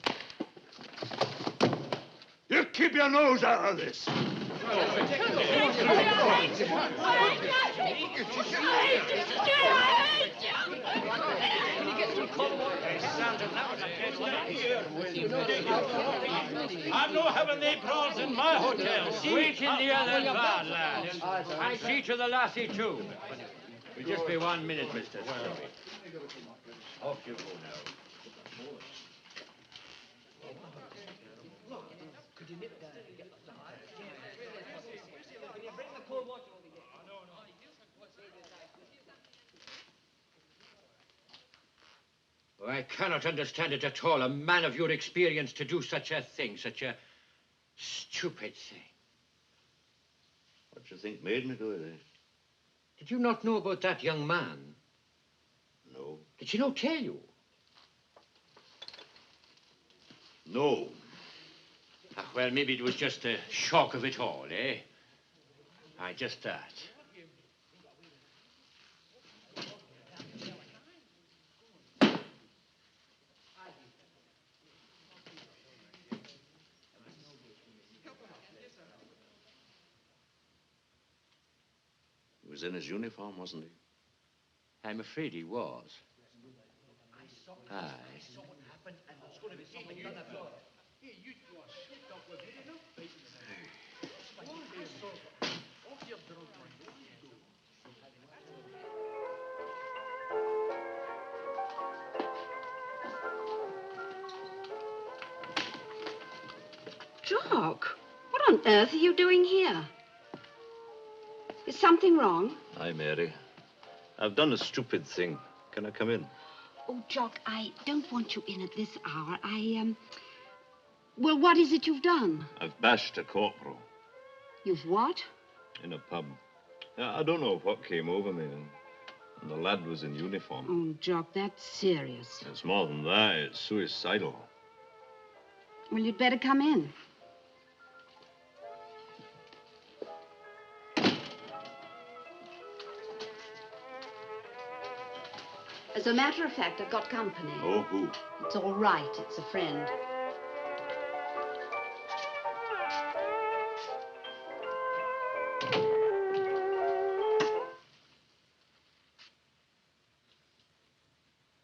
You keep your nose out of this. I'm not having the prawns in my hotel. Wait in the other bar, lads. And see to the lassie, too. It'll just be 1 minute, Mr. Scobie. Off you go now. I cannot understand it at all. A man of your experience to do such a thing, such a stupid thing. What do you think made me do it, eh? Did you not know about that young man? No. Did she not tell you? No. Ah, well, maybe it was just the shock of it all, eh? Aye, just that. He was in his uniform, wasn't he? I'm afraid he was. Aye. Jock, what on earth are you doing here? Is something wrong? Aye, Mary. I've done a stupid thing. Can I come in? Oh, Jock, I don't want you in at this hour. Well, what is it you've done? I've bashed a corporal You've what? in a pub. I don't know what came over me, and the lad was in uniform. Oh, Jock, that's serious. It's more than that. It's suicidal. Well, you'd better come in. As a matter of fact, I've got company. Oh, who? It's all right. It's a friend.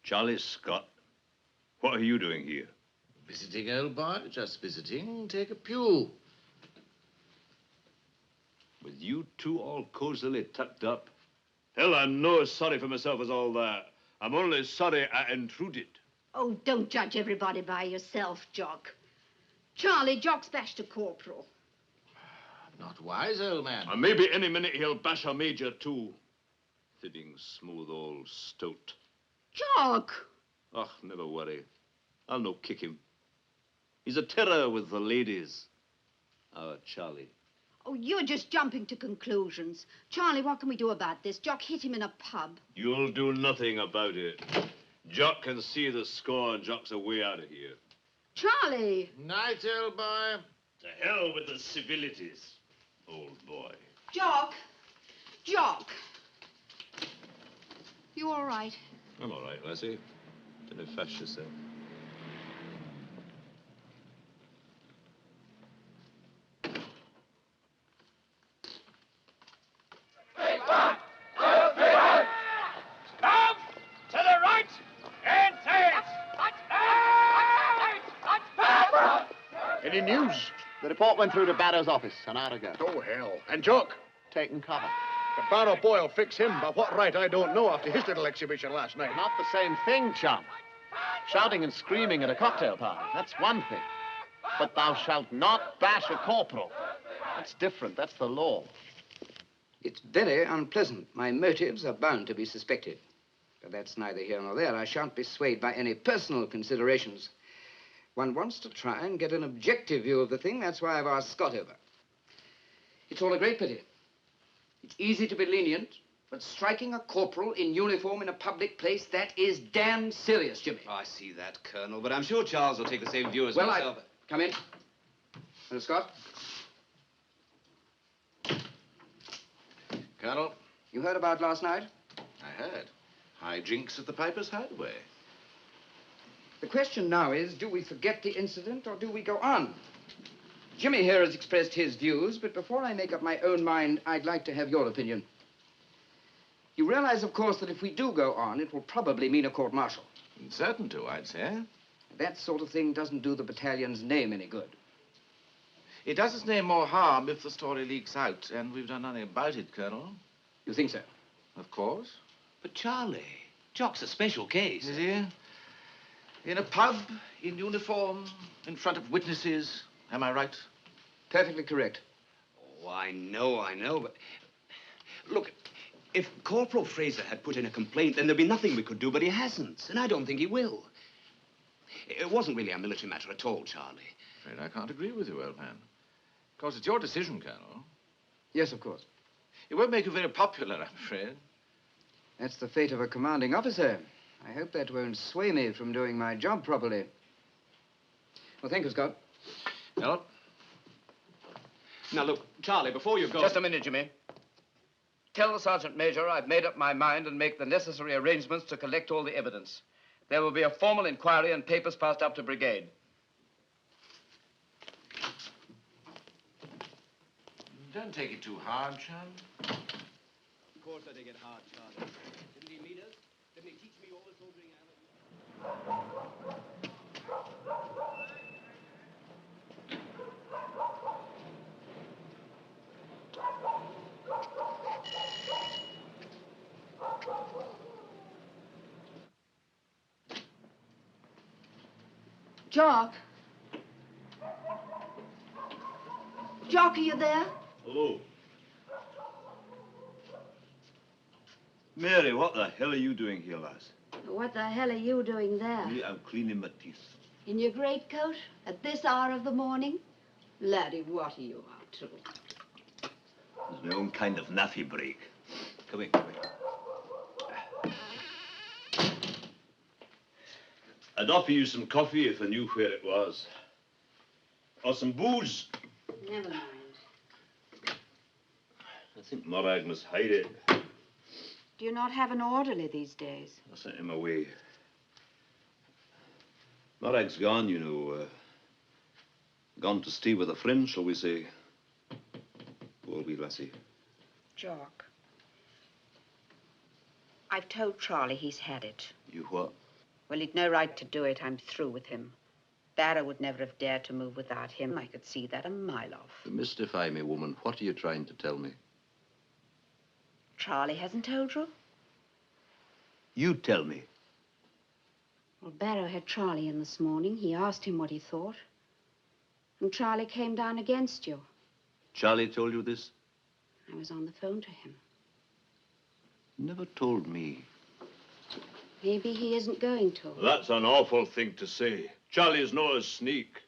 Charlie Scott. What are you doing here? Visiting, old boy? Just visiting. Take a pew. With you two all cozily tucked up? Hell, I'm no sorry for myself as all that. I'm only sorry I intruded. Oh, don't judge everybody by yourself, Jock. Charlie, Jock's bashed a corporal. Not wise, old man. And maybe any minute he'll bash a major, too. Fibbing smooth old stoat. Jock! Oh, never worry. I'll no kick him. He's a terror with the ladies. Our Charlie. Oh, you're just jumping to conclusions. Charlie, what can we do about this? Jock hit him in a pub. You'll do nothing about it. Jock can see the score, and Jock's away out of here. Charlie! Night, old boy. To hell with the civilities, old boy. Jock! Jock! You all right? I'm all right, Lassie. Don't fash yourself. Stop! To the right! And third! Any news? The report went through to Barrow's office an hour ago. Oh, hell. And Jock? Taking cover. The Barrow boy will fix him. By what right, I don't know, after his little exhibition last night. Not the same thing, chum. Shouting and screaming at a cocktail party, that's one thing. But thou shalt not bash a corporal. That's different. That's the law. It's very unpleasant. My motives are bound to be suspected. But that's neither here nor there. I shan't be swayed by any personal considerations. One wants to try and get an objective view of the thing. That's why I've asked Scott over. It's all a great pity. It's easy to be lenient, but striking a corporal in uniform in a public place, that is damn serious, Jimmy. Oh, I see that, Colonel, but I'm sure Charles will take the same view as Well, myself. Come in. Mr. Scott? Colonel? You heard about last night? I heard. Hijinks at the Piper's Hideaway. The question now is, do we forget the incident or do we go on? Jimmy here has expressed his views, but before I make up my own mind, I'd like to have your opinion. You realize, of course, that if we do go on, it will probably mean a court-martial. Certain to, I'd say. That sort of thing doesn't do the battalion's name any good. It does its name more harm if the story leaks out, and we've done nothing about it, Colonel. You think so? Of course. But Charlie, Jock's a special case. Is he? In a pub, in uniform, in front of witnesses. Am I right? Perfectly correct. Oh, I know, but... Look, if Corporal Fraser had put in a complaint, then there'd be nothing we could do, but he hasn't, and I don't think he will. It wasn't really a military matter at all, Charlie. Afraid I can't agree with you, old man. Of course, it's your decision, Colonel. Yes, of course. It won't make you very popular, I'm afraid. That's the fate of a commanding officer. I hope that won't sway me from doing my job properly. Well, thank you, Scott. Hello? Now, look, Charlie, before you go... Just a minute, Jimmy. Tell the Sergeant Major I've made up my mind and make the necessary arrangements to collect all the evidence. There will be a formal inquiry and papers passed up to brigade. Don't take it too hard, chum. Of course I take it hard, Charlie. Didn't he meet us? Didn't he teach me all the soldiering Jock? Jock, are you there? Hello. Mary, what the hell are you doing here, lass? What the hell are you doing there? Me, I'm cleaning my teeth. In your greatcoat? At this hour of the morning? Laddie, what are you up to? It's my own kind of naffy break. Come in, come in. I'd offer you some coffee if I knew where it was. Or some booze. Never mind. I think Morag must hide it. Do you not have an orderly these days? I sent him away. Morag's gone, you know. Gone to stay with a friend, shall we say. Poor wee lassie. Jock. I've told Charlie he's had it. You what? Well, he'd no right to do it. I'm through with him. Barrow would never have dared to move without him. I could see that a mile off. To mystify me, woman, what are you trying to tell me? Charlie hasn't told you? You tell me. Well, Barrow had Charlie in this morning. He asked him what he thought. And Charlie came down against you. Charlie told you this? I was on the phone to him. Never told me. Maybe he isn't going to. That's an awful thing to say. Charlie's no a sneak.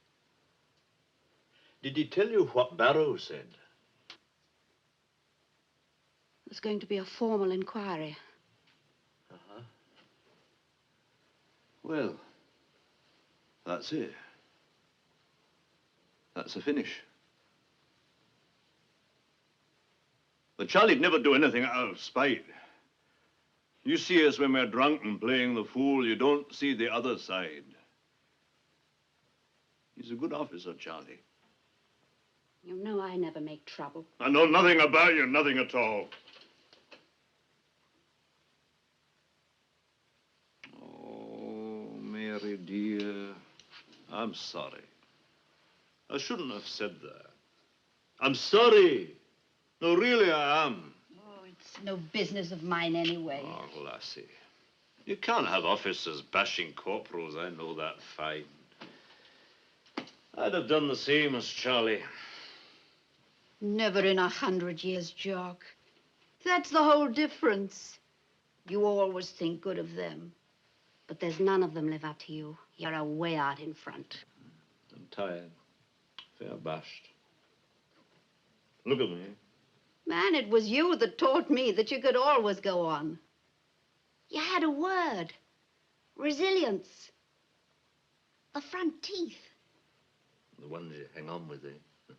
Did he tell you what Barrow said? There's going to be a formal inquiry. Uh-huh. Well, that's it. That's a finish. But Charlie'd never do anything out of spite. You see us when we're drunk and playing the fool. You don't see the other side. He's a good officer, Charlie. You know I never make trouble. I know nothing about you, nothing at all. Oh, Mary, dear, I'm sorry. I shouldn't have said that. I'm sorry. No, really, I am. Oh, it's no business of mine anyway. Oh, lassie. You can't have officers bashing corporals. I know that fine. I'd have done the same as Charlie. Never in 100 years, Jock. That's the whole difference. You always think good of them. But there's none of them live up to you. You're a way out in front. I'm tired. Fair bashed. Look at me. Man, it was you that taught me that you could always go on. You had a word. Resilience. The front teeth. The ones you hang on with, eh?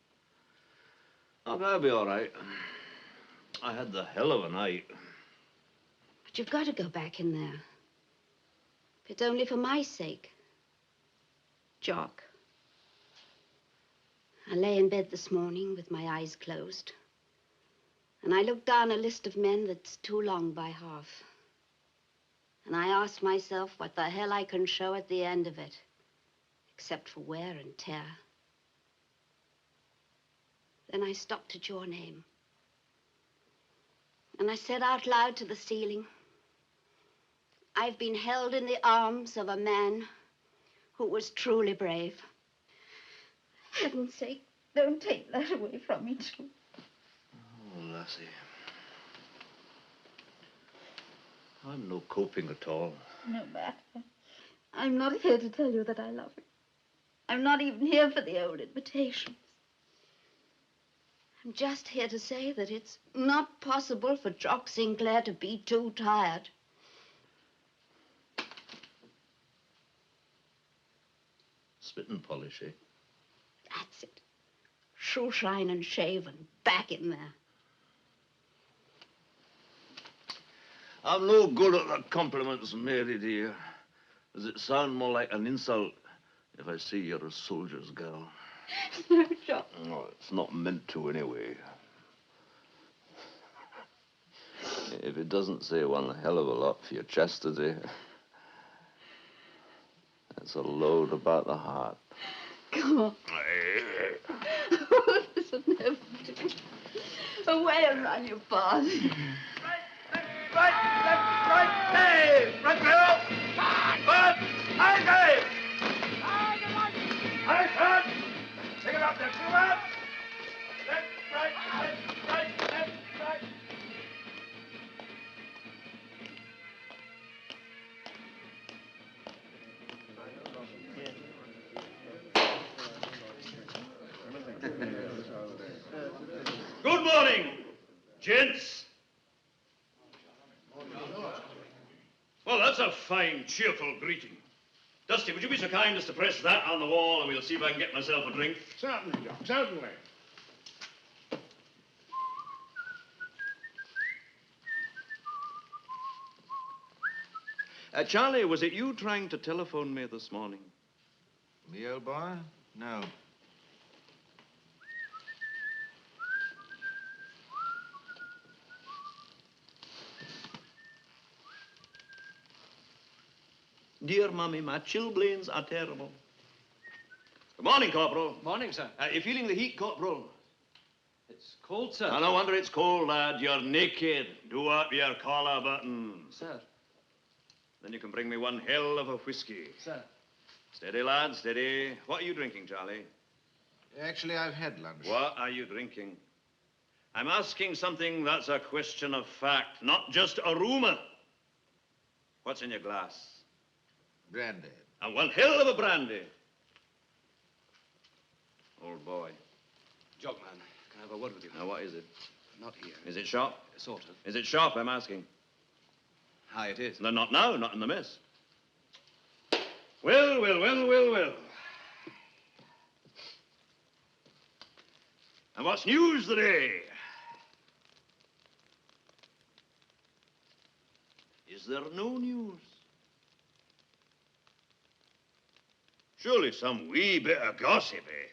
Oh, I'll be all right. I had the hell of a night. But you've got to go back in there. If it's only for my sake. Jock. I lay in bed this morning with my eyes closed. And I looked down a list of men that's too long by half. And I asked myself what the hell I can show at the end of it. Except for wear and tear. Then I stopped at your name. And I said out loud to the ceiling, I've been held in the arms of a man who was truly brave. Heaven's sake, don't take that away from me, too. Oh, lassie. I'm no coping at all. No matter. I'm not here to tell you that I love you. I'm not even here for the old invitations. I'm just here to say that it's not possible for Jock Sinclair to be too tired. Spit and polish, eh? That's it. Shoe shine and shave and back in there. I'm no good at the compliments, Mary, dear. Does it sound more like an insult if I say you're a soldier's girl? No, Jock. No, it's not meant to anyway. If it doesn't say one hell of a lot for your chastity, that's a load about the heart. Come on. Oh, this will never do. Away and run your path. Right, left, right, hey! Right, Bill! But, high Dave! High front! Take it up there, 2 out! Left, right, left, right, left, right. Good morning, gents. Well, that's a fine, cheerful greeting. Dusty, would you be so kind as to press that on the wall and we'll see if I can get myself a drink? Certainly, Jock, certainly. Charlie, was it you trying to telephone me this morning? Me, old boy? No. Dear Mummy, my chilblains are terrible. Good morning, Corporal. Morning, sir. You feeling the heat, Corporal? It's cold, sir. No wonder it's cold, lad. You're naked. Do up your collar button. Sir. Then you can bring me one hell of a whiskey. Sir. Steady, lad, steady. What are you drinking, Charlie? Actually, I've had lunch. What are you drinking? I'm asking something that's a question of fact, not just a rumor. What's in your glass? Brandy. And one hell of a brandy. Old boy. Jock, man, can I have a word with you? Now, what is it? Not here. Is it sharp? Sort of. Is it sharp, I'm asking? Aye, it is. No, not now, not in the mess. Well. And what's news today? Is there no news? Surely some wee bit of gossip, eh?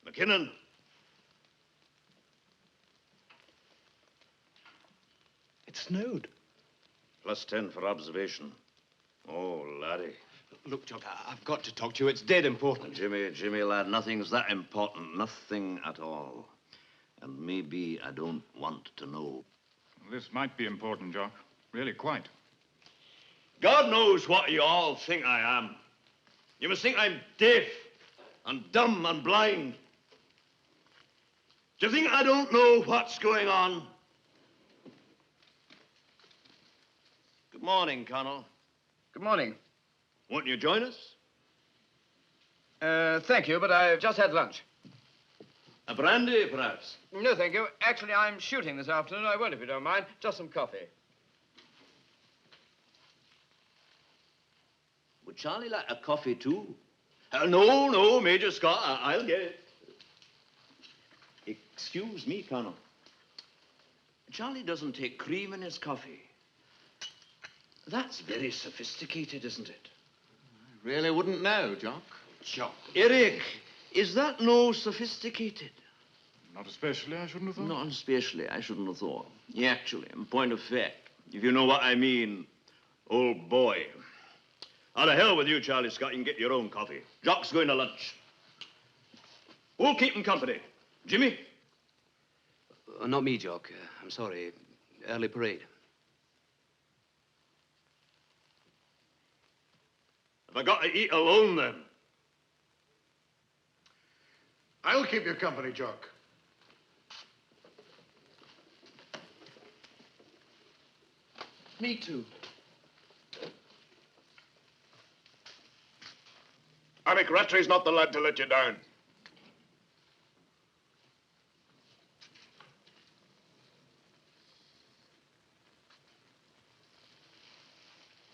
McKinnon. It snowed. +10 for observation. Oh, laddie. Look, Jock, I've got to talk to you. It's dead important. Jimmy, lad, nothing's that important. Nothing at all. And maybe I don't want to know. This might be important, Jock. Really, quite. God knows what you all think I am. You must think I'm deaf and dumb and blind. Do you think I don't know what's going on? Good morning, Colonel. Good morning. Won't you join us? Thank you, but I've just had lunch. A brandy, perhaps? No, thank you. Actually, I'm shooting this afternoon. I won't, if you don't mind. Just some coffee. Would Charlie like a coffee, too? No, Major Scott. I'll get it. Excuse me, Colonel. Charlie doesn't take cream in his coffee. That's very sophisticated, isn't it? I really wouldn't know, Jock. Jock. Eric, is that no sophisticated? Not especially, I shouldn't have thought. Not especially, I shouldn't have thought. Yeah, actually, in point of fact, if you know what I mean, old boy. Out of hell with you, Charlie Scott. You can get your own coffee. Jock's going to lunch. Who'll keep him company? Jimmy? Not me, Jock. I'm sorry. Early parade. Have I got to eat alone, then? I'll keep you company, Jock. Me too. Alec, Rattray's not the lad to let you down.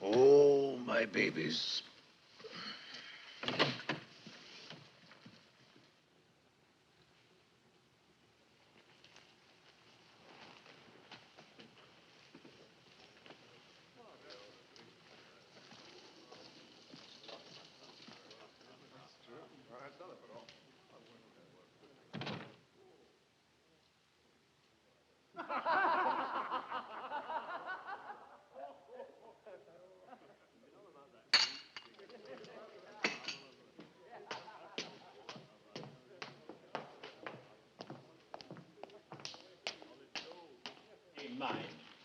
Oh, my babies. Mind.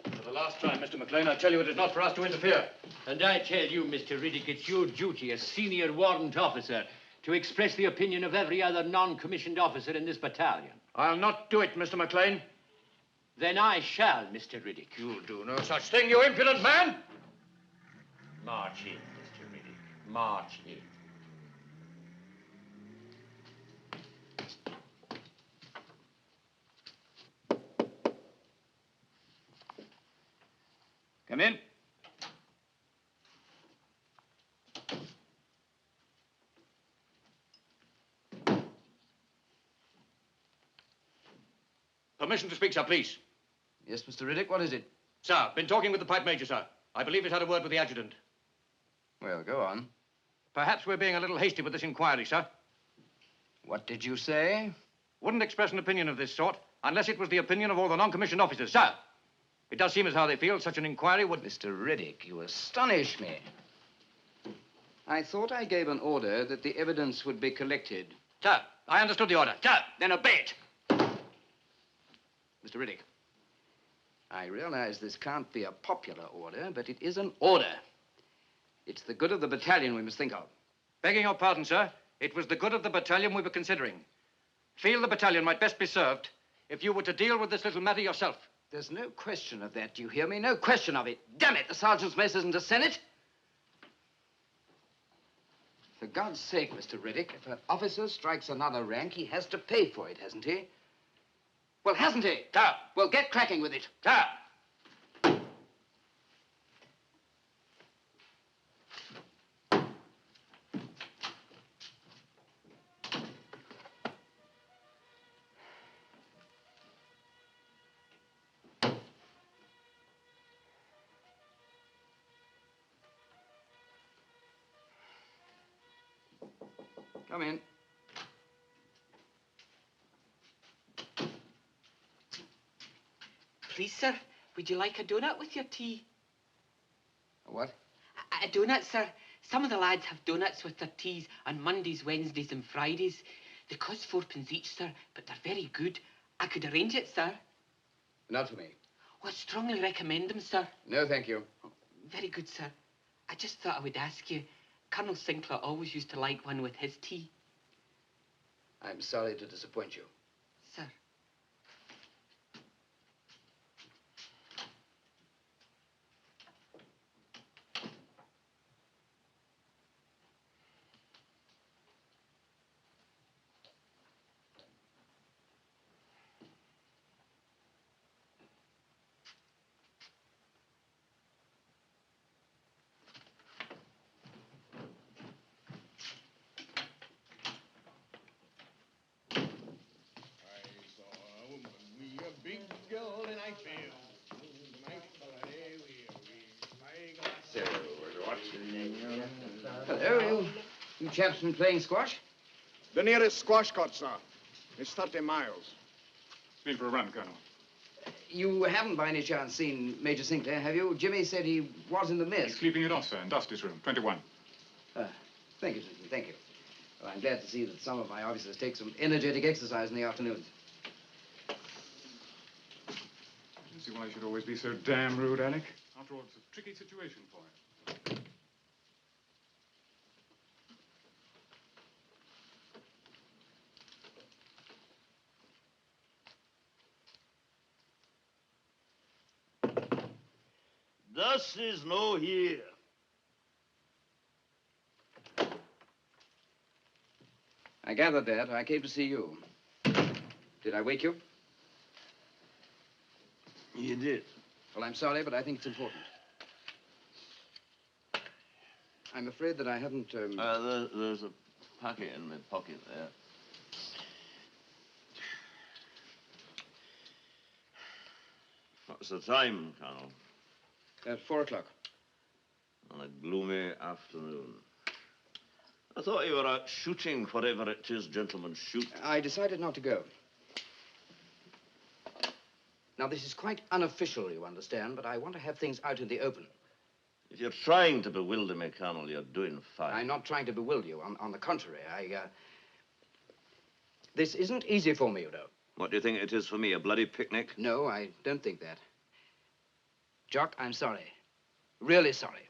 For the last time, Mr. McLean, I tell you it is not for us to interfere. And I tell you, Mr. Riddick, it's your duty as senior warrant officer to express the opinion of every other non-commissioned officer in this battalion. I'll not do it, Mr. McLean. Then I shall, Mr. Riddick. You'll do no such thing, you impudent man! March in, Mr. Riddick. March in. Come in. Permission to speak, sir, please. Yes, Mr. Riddick, what is it? Sir, been talking with the pipe major, sir. I believe he's had a word with the adjutant. Well, go on. Perhaps we're being a little hasty with this inquiry, sir. What did you say? Wouldn't express an opinion of this sort unless it was the opinion of all the non-commissioned officers, sir. It does seem as how they feel such an inquiry would... Mr. Riddick, you astonish me. I thought I gave an order that the evidence would be collected. Sir, I understood the order. Sir, then obey it. Mr. Riddick. I realize this can't be a popular order, but it is an order. It's the good of the battalion we must think of. Begging your pardon, sir, it was the good of the battalion we were considering. Feel the battalion might best be served if you were to deal with this little matter yourself. There's no question of that, do you hear me? No question of it. Damn it, the sergeant's mess isn't a senate. For God's sake, Mr. Riddick, if an officer strikes another rank, he has to pay for it, hasn't he? Well, hasn't he? Sir. Well, get cracking with it. Sir. Come in. Please, sir, would you like a donut with your tea? What? A donut, sir. Some of the lads have donuts with their teas on Mondays, Wednesdays, and Fridays. They cost 4p each, sir, but they're very good. I could arrange it, sir. Not for me. Oh, I strongly recommend them, sir. No, thank you. Very good, sir. I just thought I would ask you. Colonel Sinclair always used to like one with his tea. I'm sorry to disappoint you. Sir. Hello, you chaps been playing squash? The nearest squash court, sir. It's 30 miles. Been for a run, Colonel. You haven't by any chance seen Major Sinclair, have you? Jimmy said he was in the mess. He's sleeping it off, sir, in Dusty's room, 21. Thank you, Simpson, thank you. Well, I'm glad to see that some of my officers take some energetic exercise in the afternoons. I don't see why you should always be so damn rude, Alec. After all, it's a tricky situation for him. Dusty's no here. I gathered that. I came to see you. Did I wake you? You did. Well, I'm sorry, but I think it's important. I'm afraid that I haven't, There's a packet in my pocket there. What's the time, Colonel? At 4 o'clock. On a gloomy afternoon. I thought you were out shooting, whatever it is gentlemen shoot. I decided not to go. Now, this is quite unofficial, you understand, but I want to have things out in the open. If you're trying to bewilder me, Colonel, you're doing fine. I'm not trying to bewilder you. On the contrary, This isn't easy for me, you know. What do you think it is for me, a bloody picnic? No, I don't think that. Jock, I'm sorry. Really sorry.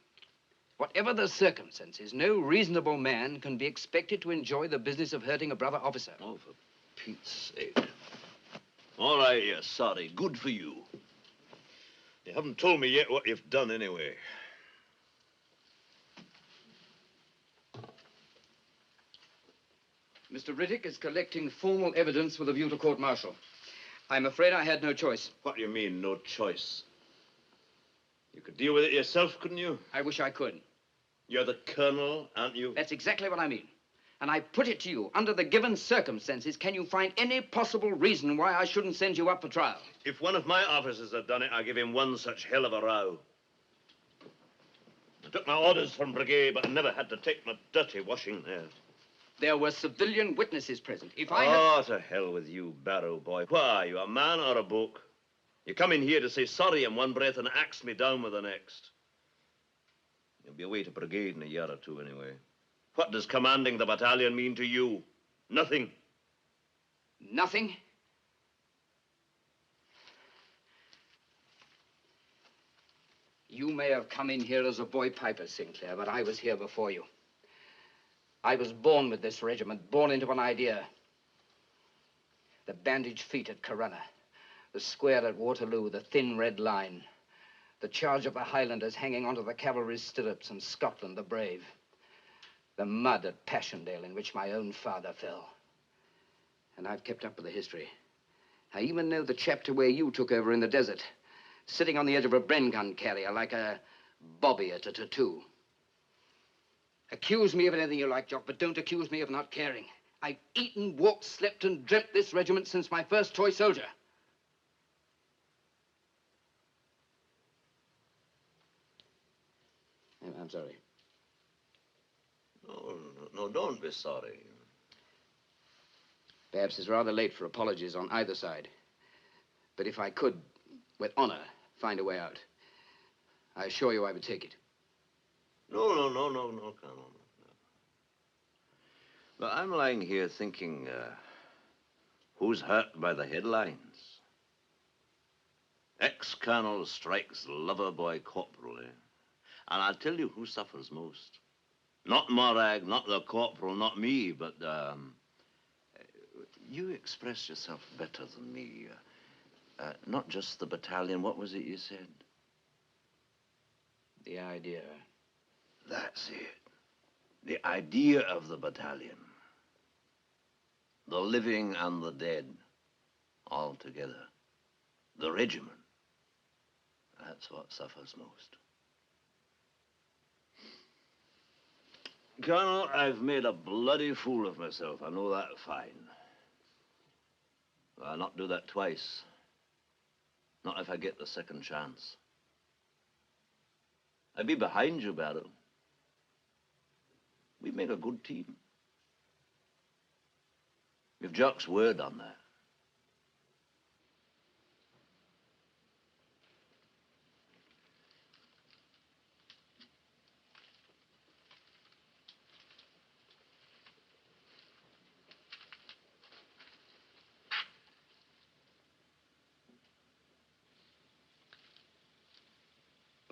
Whatever the circumstances, no reasonable man can be expected to enjoy the business of hurting a brother officer. Oh, for Pete's sake. All right, yes, sorry. Good for you. You haven't told me yet what you've done anyway. Mr. Riddick is collecting formal evidence with a view to court-martial. I'm afraid I had no choice. What do you mean, no choice? You could deal with it yourself, couldn't you? I wish I could. You're the colonel, aren't you? That's exactly what I mean. And I put it to you, under the given circumstances, can you find any possible reason why I shouldn't send you up for trial? If one of my officers had done it, I'd give him one such hell of a row. I took my orders from brigade, but I never had to take my dirty washing there. There were civilian witnesses present. If I had... to hell with you, Barrow boy. What are you, a man or a book? You come in here to say sorry in one breath and axe me down with the next. You'll be away to brigade in a year or two anyway. What does commanding the battalion mean to you? Nothing. Nothing? You may have come in here as a boy piper, Sinclair, but I was here before you. I was born with this regiment, born into an idea. The bandaged feet at Corunna, the square at Waterloo, the thin red line, the charge of the Highlanders hanging onto the cavalry's stirrups, and Scotland the brave. The mud at Passchendaele in which my own father fell. And I've kept up with the history. I even know the chapter where you took over in the desert, sitting on the edge of a Bren gun carrier like a bobby at a tattoo. Accuse me of anything you like, Jock, but don't accuse me of not caring. I've eaten, walked, slept, and dreamt this regiment since my first toy soldier. I'm sorry. No No, don't be sorry. Perhaps it's rather late for apologies on either side. But if I could, with honor, find a way out, I assure you I would take it. No, Colonel. But I'm lying here thinking, who's hurt by the headlines? Ex-colonel strikes lover boy corporal, eh? And I'll tell you who suffers most. Not Morag, not the corporal, not me, but, you express yourself better than me. Not just the battalion, what was it you said? The idea. That's it. The idea of the battalion. The living and the dead, all together. The regiment. That's what suffers most. Colonel, I've made a bloody fool of myself. I know that fine. But I'll not do that twice. Not if I get the second chance. I'd be behind you, Barrow. We'd make a good team. You've Jock's word on that.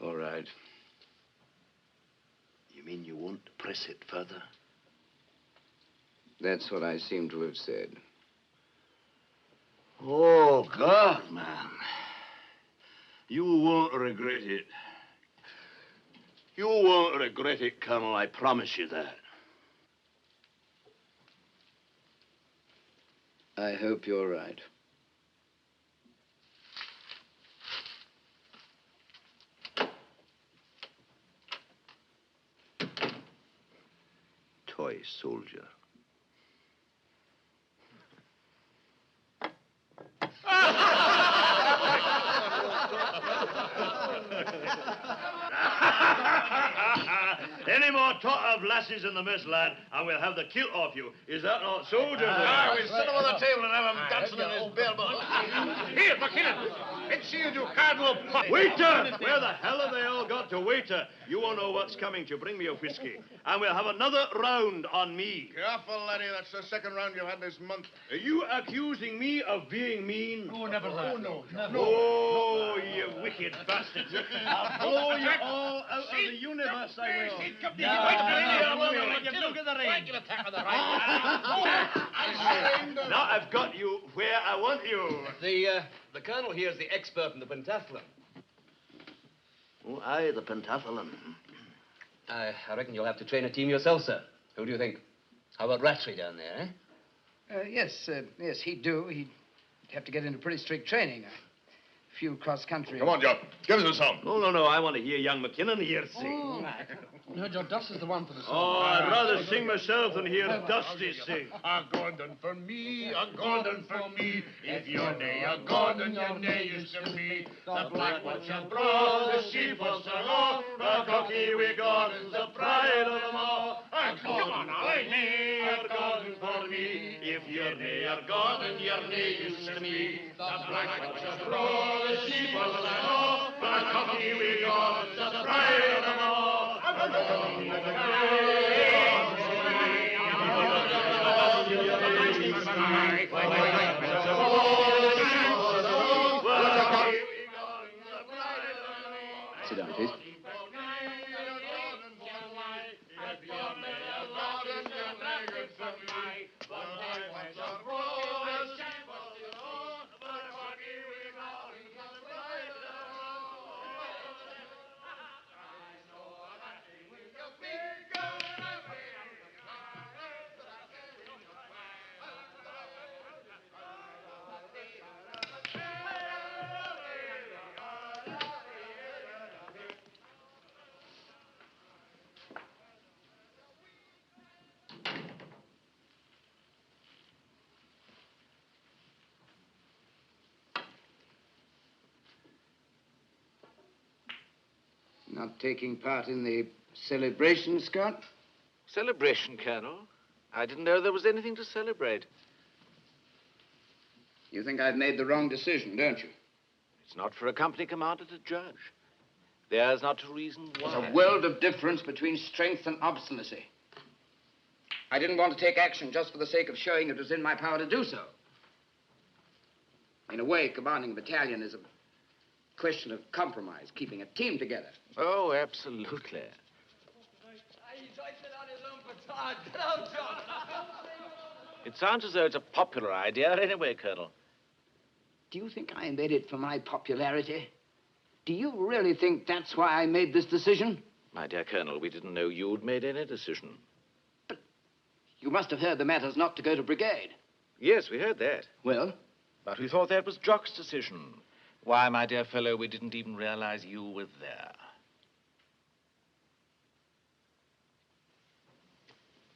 All right. You mean you won't press it further? That's what I seem to have said. Oh, God, man. You won't regret it. You won't regret it, Colonel. I promise you that. I hope you're right. Toy soldier. Any more talk of lasses in the mess, lad, and we'll have the kilt off you. Is that not so, gentlemen? We'll sit him on the table and have him dancing in his bell. Here, McKinnon. Let's see you do Cardinal Pop. Waiter! Where the hell have they all got to, waiter? You won't know what's coming to. Bring me a whiskey. And we'll have another round on me. Careful, laddie. That's the second round you've had this month. Are you accusing me of being mean? Oh, never that. Oh, no. Oh, you wicked bastards. I'll blow you all out of the universe, I will. Look at the range. Now I've got you where I want you. The colonel here is the expert in the pentathlon. Oh, aye, the pentathlon. I reckon you'll have to train a team yourself, sir. Who do you think? How about Rattray down there, eh? Yes, he'd do. He'd have to get into pretty strict training. A few cross-country. Come on, Jock. Give us a song. No. I want to hear young McKinnon here sing. Oh, no, Joe, Dust is the one for the song. Oh, I'd rather sing myself than hear Dusty sing. A Gordon for me, a Gordon for me. If you're nay a Gordon, your nay is to me. The black one shall brawl, the sheep will sell, the cocky wee Gordon's the pride of them all. A Gordon for me, a Gordon for me. If you're nay a Gordon, your nay is to me. The black one shall brawl, the sheep will sell, the cocky wee Gordon's the pride of them all. Sit down, please. Not taking part in the celebration, Scott? Celebration, Colonel? I didn't know there was anything to celebrate. You think I've made the wrong decision, don't you? It's not for a company commander to judge. There's not a reason why. There's a world of difference between strength and obstinacy. I didn't want to take action just for the sake of showing it was in my power to do so. In a way, commanding a battalion is a question of compromise, keeping a team together. Oh, absolutely. It sounds as though it's a popular idea anyway, Colonel. Do you think I made it for my popularity? Do you really think that's why I made this decision? My dear Colonel, we didn't know you'd made any decision. You must have heard the matter's not to go to brigade. Yes, we heard that. Well? But we thought that was Jock's decision. Why, my dear fellow, we didn't even realize you were there.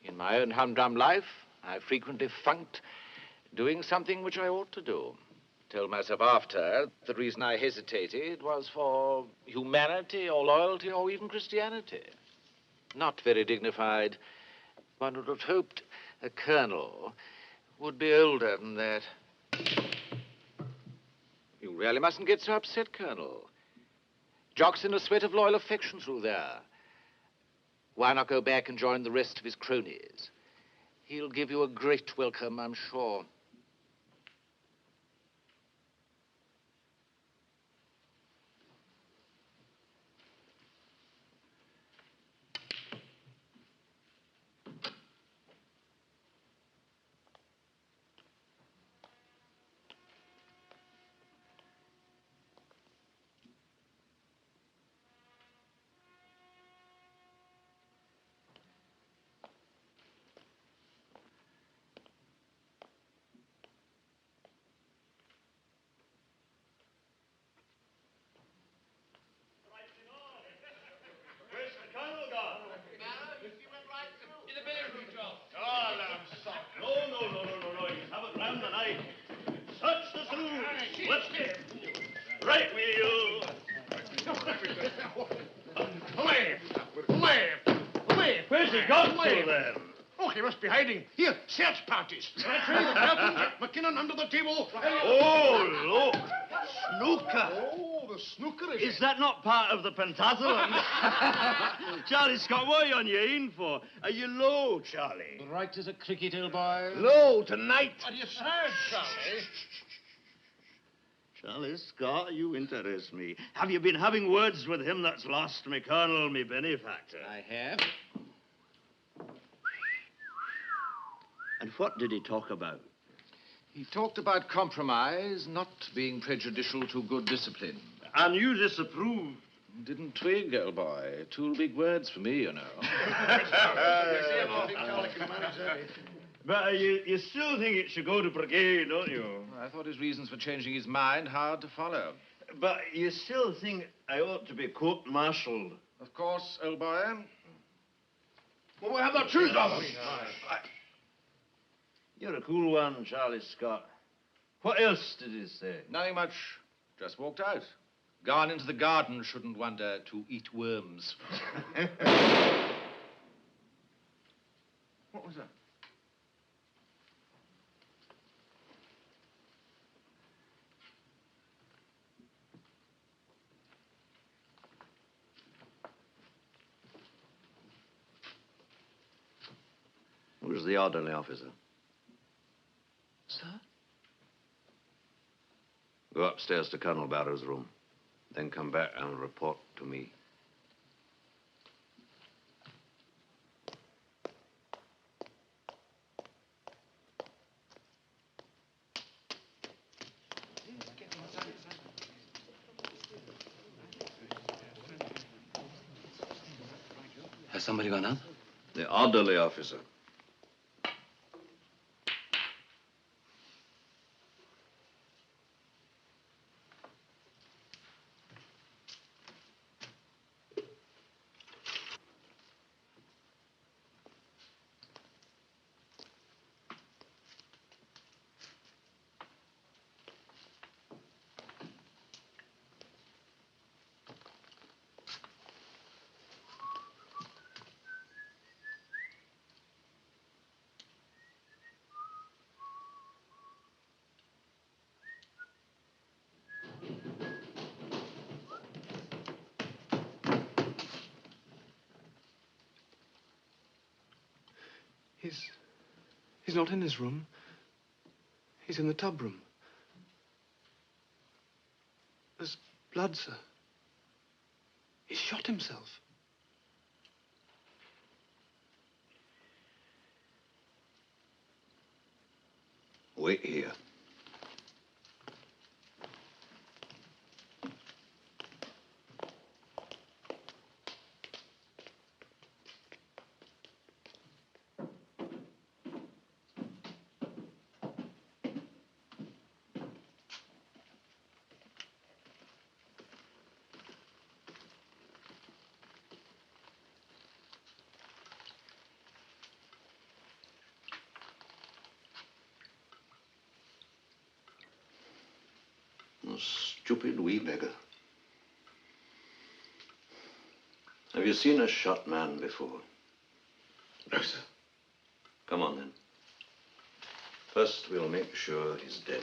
In my own humdrum life, I frequently funked doing something which I ought to do. Told myself after the reason I hesitated was for humanity or loyalty or even Christianity. Not very dignified. One would have hoped a colonel would be older than that. You really mustn't get so upset, Colonel. Jock's in a sweat of loyal affection through there. Why not go back and join the rest of his cronies? He'll give you a great welcome, I'm sure. He must be hiding. Here, search parties. Rattray, the captain, get McKinnon under the table. Oh, look. Snooker. Oh, the snooker Is that not part of the pentathlon? Charlie Scott, what are you on your in for? Are you low, Charlie? Right as a cricket, old boy. Low tonight. What are you saying, Charlie? Charlie Scott, you interest me. Have you been having words with him that's lost me, Colonel, me benefactor? I have. And what did he talk about? He talked about compromise not being prejudicial to good discipline. And you disapprove? Didn't twig, old boy. Two big words for me, you know. But you still think it should go to brigade, don't you? I thought his reasons for changing his mind hard to follow. But you still think I ought to be court-martialed? Of course, old boy. Well, we have the truth of us. You're a cool one, Charlie Scott. What else did he say? Nothing much. Just walked out. Gone into the garden, shouldn't wonder, to eat worms. What was that? Who's the orderly officer? Sir? Go upstairs to Colonel Barrow's room. Then come back and report to me. Has somebody gone up? The orderly officer. He's not in his room. He's in the tub room. There's blood, sir. He's shot himself. Wait here. Oh, stupid wee beggar. Have you seen a shot man before? No, sir. Come on, then. First, we'll make sure he's dead.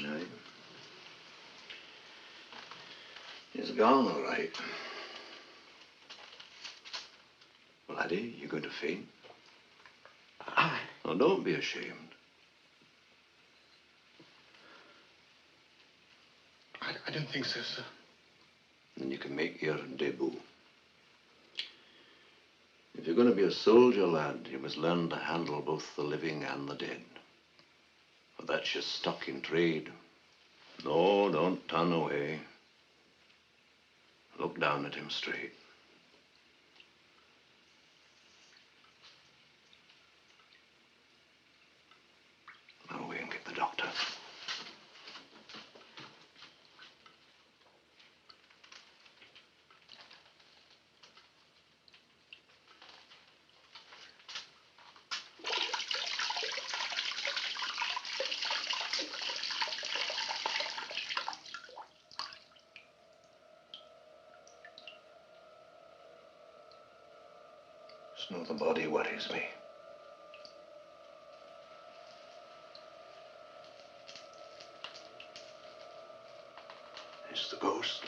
Aye. He's gone, all right. Laddie, you going to faint? Aye. Oh, don't be ashamed. I don't think so, sir. Then you can make your debut. If you're going to be a soldier, lad, you must learn to handle both the living and the dead. For that's your stock in trade. No, don't turn away. Look down at him straight. Now away and get the doctor. It's not the body worries me. It's the ghost.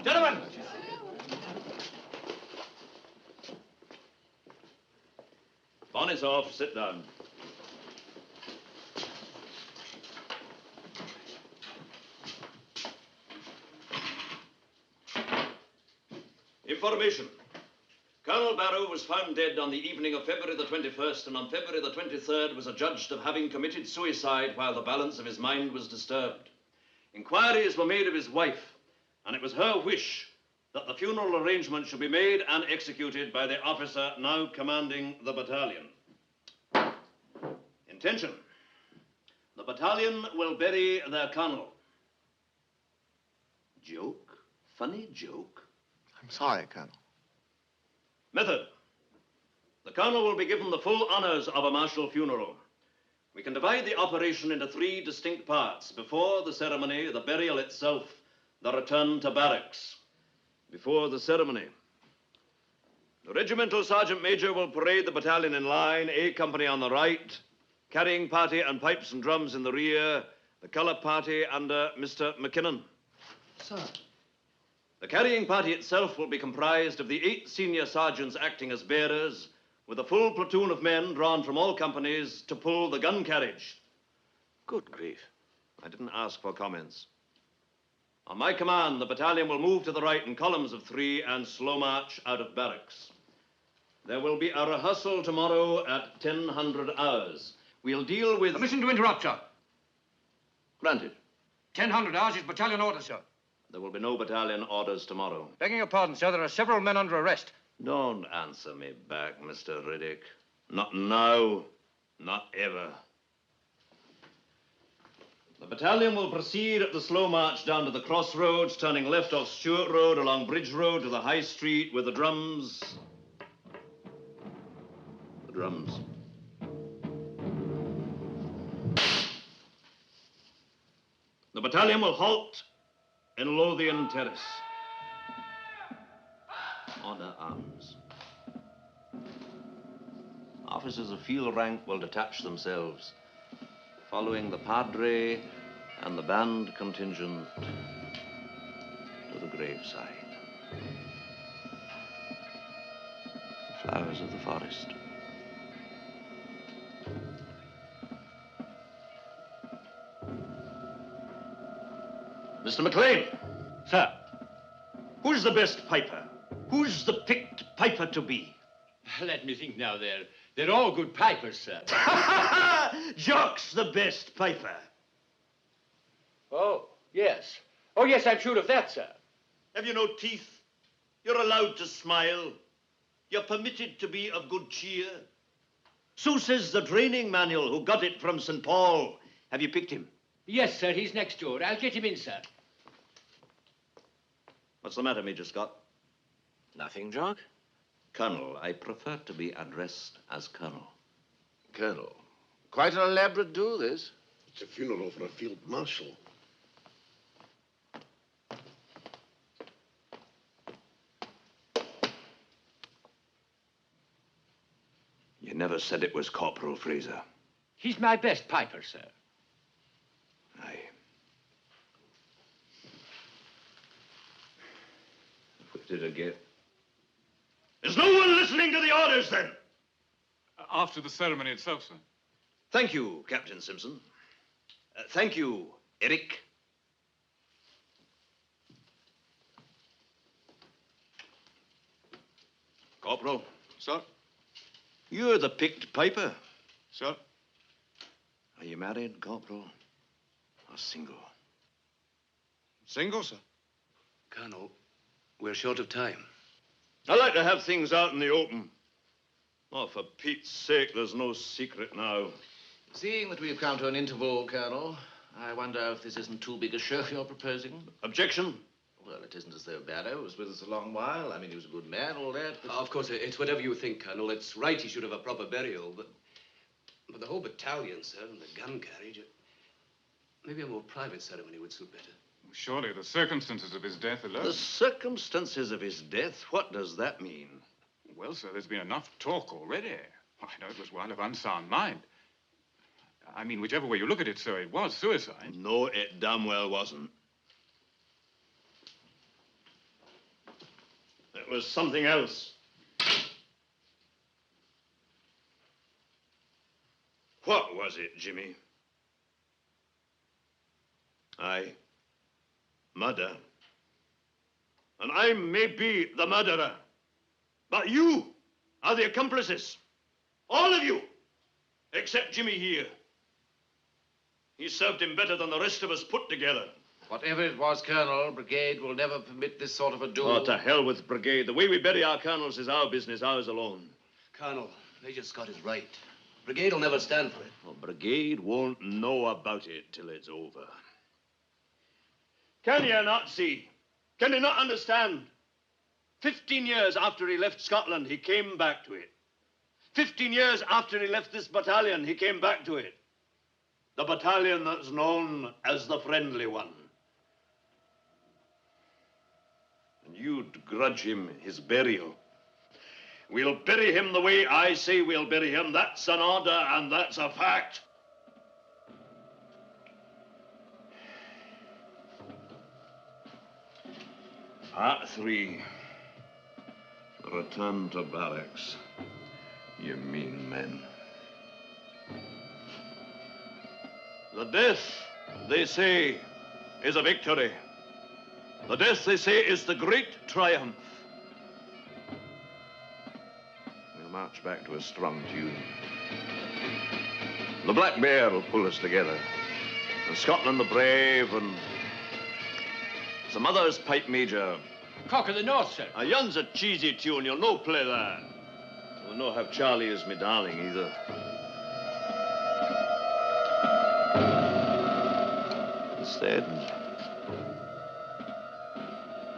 Gentlemen! Bonnet's off. Sit down. Information. Colonel Barrow was found dead on the evening of February the 21st, and on February the 23rd was adjudged of having committed suicide while the balance of his mind was disturbed. Inquiries were made of his wife, and it was her wish that the funeral arrangements should be made and executed by the officer now commanding the battalion. Intention. The battalion will bury their colonel. Joke? Funny joke? I'm sorry, Colonel. Method. The colonel will be given the full honors of a martial funeral. We can divide the operation into 3 distinct parts. Before the ceremony, the burial itself, the return to barracks. Before the ceremony, the regimental sergeant major will parade the battalion in line, A company on the right, carrying party and pipes and drums in the rear, the color party under Mr. McKinnon. Sir. The carrying party itself will be comprised of the 8 senior sergeants acting as bearers, with a full platoon of men drawn from all companies to pull the gun carriage. Good grief. I didn't ask for comments. On my command, the battalion will move to the right in columns of 3 and slow march out of barracks. There will be a rehearsal tomorrow at 1000 hours. We'll deal with... Permission to interrupt, sir. Granted. 1000 hours is battalion orders, sir. There will be no battalion orders tomorrow. Begging your pardon, sir, there are several men under arrest. Don't answer me back, Mr. Riddick. Not now, not ever. The battalion will proceed at the slow march down to the crossroads, turning left off Stewart Road, along Bridge Road to the High Street with the drums. The drums. The battalion will halt in Lothian Terrace. Order arms. Officers of field rank will detach themselves, following the padre and the band contingent to the graveside. The flowers of the forest. Mr. McLean. Sir. Who's the best piper? Who's the picked piper to be? Let me think now. They're all good pipers, sir. Jock's the best piper. Oh, yes. Oh, yes, I'm sure of that, sir. Have you no teeth? You're allowed to smile. You're permitted to be of good cheer. So says the training manual who got it from St. Paul. Have you picked him? Yes, sir, he's next door. I'll get him in, sir. What's the matter, Major Scott? Nothing, Jock. Colonel, I prefer to be addressed as Colonel. Colonel. Quite an elaborate do, this. It's a funeral for a field marshal. You never said it was Corporal Fraser. He's my best piper, sir. Aye. What did I get? Is no one listening to the orders, then? After the ceremony itself, sir. Thank you, Captain Simpson. Thank you, Eric. Corporal. Sir? You're the picked piper. Sir? Are you married, Corporal, or single? Single, sir. Colonel, we're short of time. I like to have things out in the open. Oh, for Pete's sake, there's no secret now. Seeing that we've come to an interval, Colonel, I wonder if this isn't too big a show you're proposing. Objection? Well, it isn't as though Barrow was with us a long while. I mean, he was a good man, all that, but... Of course, it's whatever you think, Colonel. It's right he should have a proper burial, but the whole battalion, sir, and the gun carriage, maybe a more private ceremony would suit better. Surely the circumstances of his death alone. The circumstances of his death? What does that mean? Well, sir, there's been enough talk already. I know it was one of unsound mind. I mean, whichever way you look at it, sir, it was suicide. No, it damn well wasn't. It was something else. What was it, Jimmy? Aye. Murder. And I may be the murderer. But you are the accomplices. All of you. Except Jimmy here. He served him better than the rest of us put together. Whatever it was, Colonel, Brigade will never permit this sort of a duel. Oh, to hell with Brigade. The way we bury our colonels is our business, ours alone. Colonel, Major Scott is right. Brigade will never stand for it. Well, Brigade won't know about it till it's over. Can you not see? Can you not understand? 15 years after he left Scotland, he came back to it. 15 years after he left this battalion, he came back to it. The battalion that's known as the Friendly One. And you'd grudge him his burial. We'll bury him the way I say we'll bury him. That's an order and that's a fact. Part 3. Return to barracks, you mean men. The death, they say, is a victory. The death, they say, is the great triumph. We'll march back to a strong tune. The Black Bear will pull us together. And Scotland the Brave, and some others pipe major. Cock of the North, sir. Yon's a cheesy tune. You'll no play that. We'll no have Charlie as me darling, either. Instead,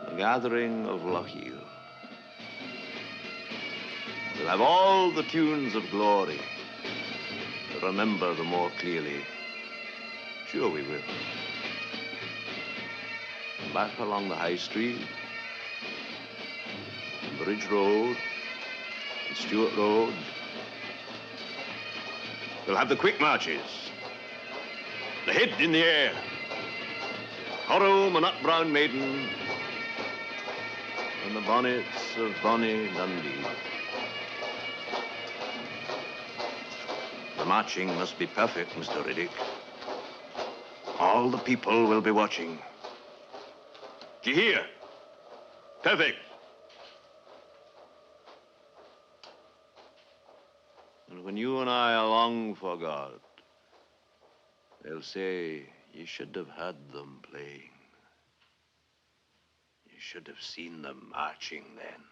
the gathering of Lochiel. We'll have all the tunes of glory to remember the more clearly. Sure we will. Back along the High Street, Bridge Road, and Stewart Road. We'll have the quick marches. The head in the air. Horrow, my nut brown maiden, and the bonnets of bonny Dundee. The marching must be perfect, Mr. Riddick. All the people will be watching. Do you hear? Perfect. And when you and I are long forgot, they'll say, you should have had them playing. You should have seen them marching then.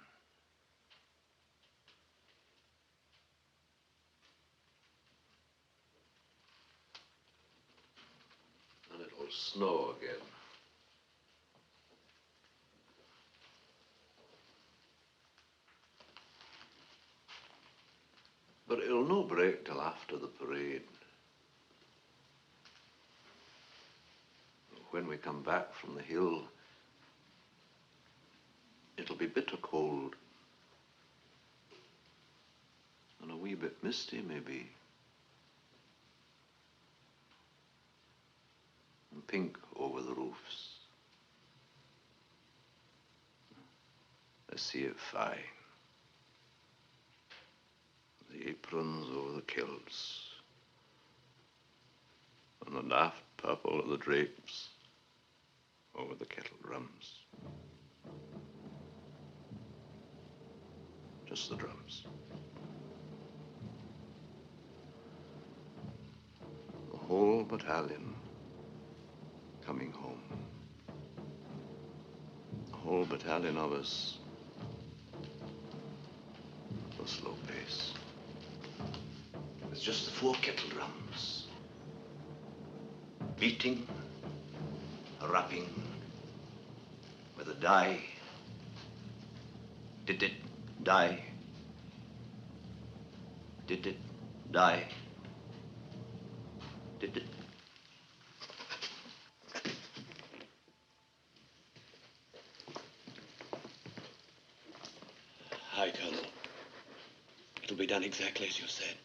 And it'll snow again. But it'll no break till after the parade. When we come back from the hill, it'll be bitter cold. And a wee bit misty, maybe. And pink over the roofs. I see it fine. The aprons over the kilts. And the daft purple of the drapes over the kettle drums. Just the drums. The whole battalion coming home. The whole battalion of us at a slow pace. With just the 4 kettle drums. Beating, a rapping, with a die. Did it die? Did it die? Did it? Hi, Colonel. It'll be done exactly as you said.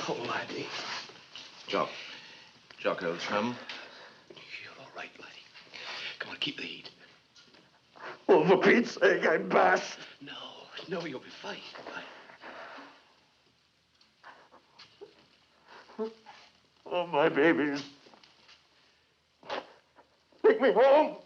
Oh, laddie. Jock, old chum. You're all right, laddie. Come on, keep the heat. Oh, for Pete's sake, I'm bashed. No, you'll be fine. Oh, my babies. Take me home.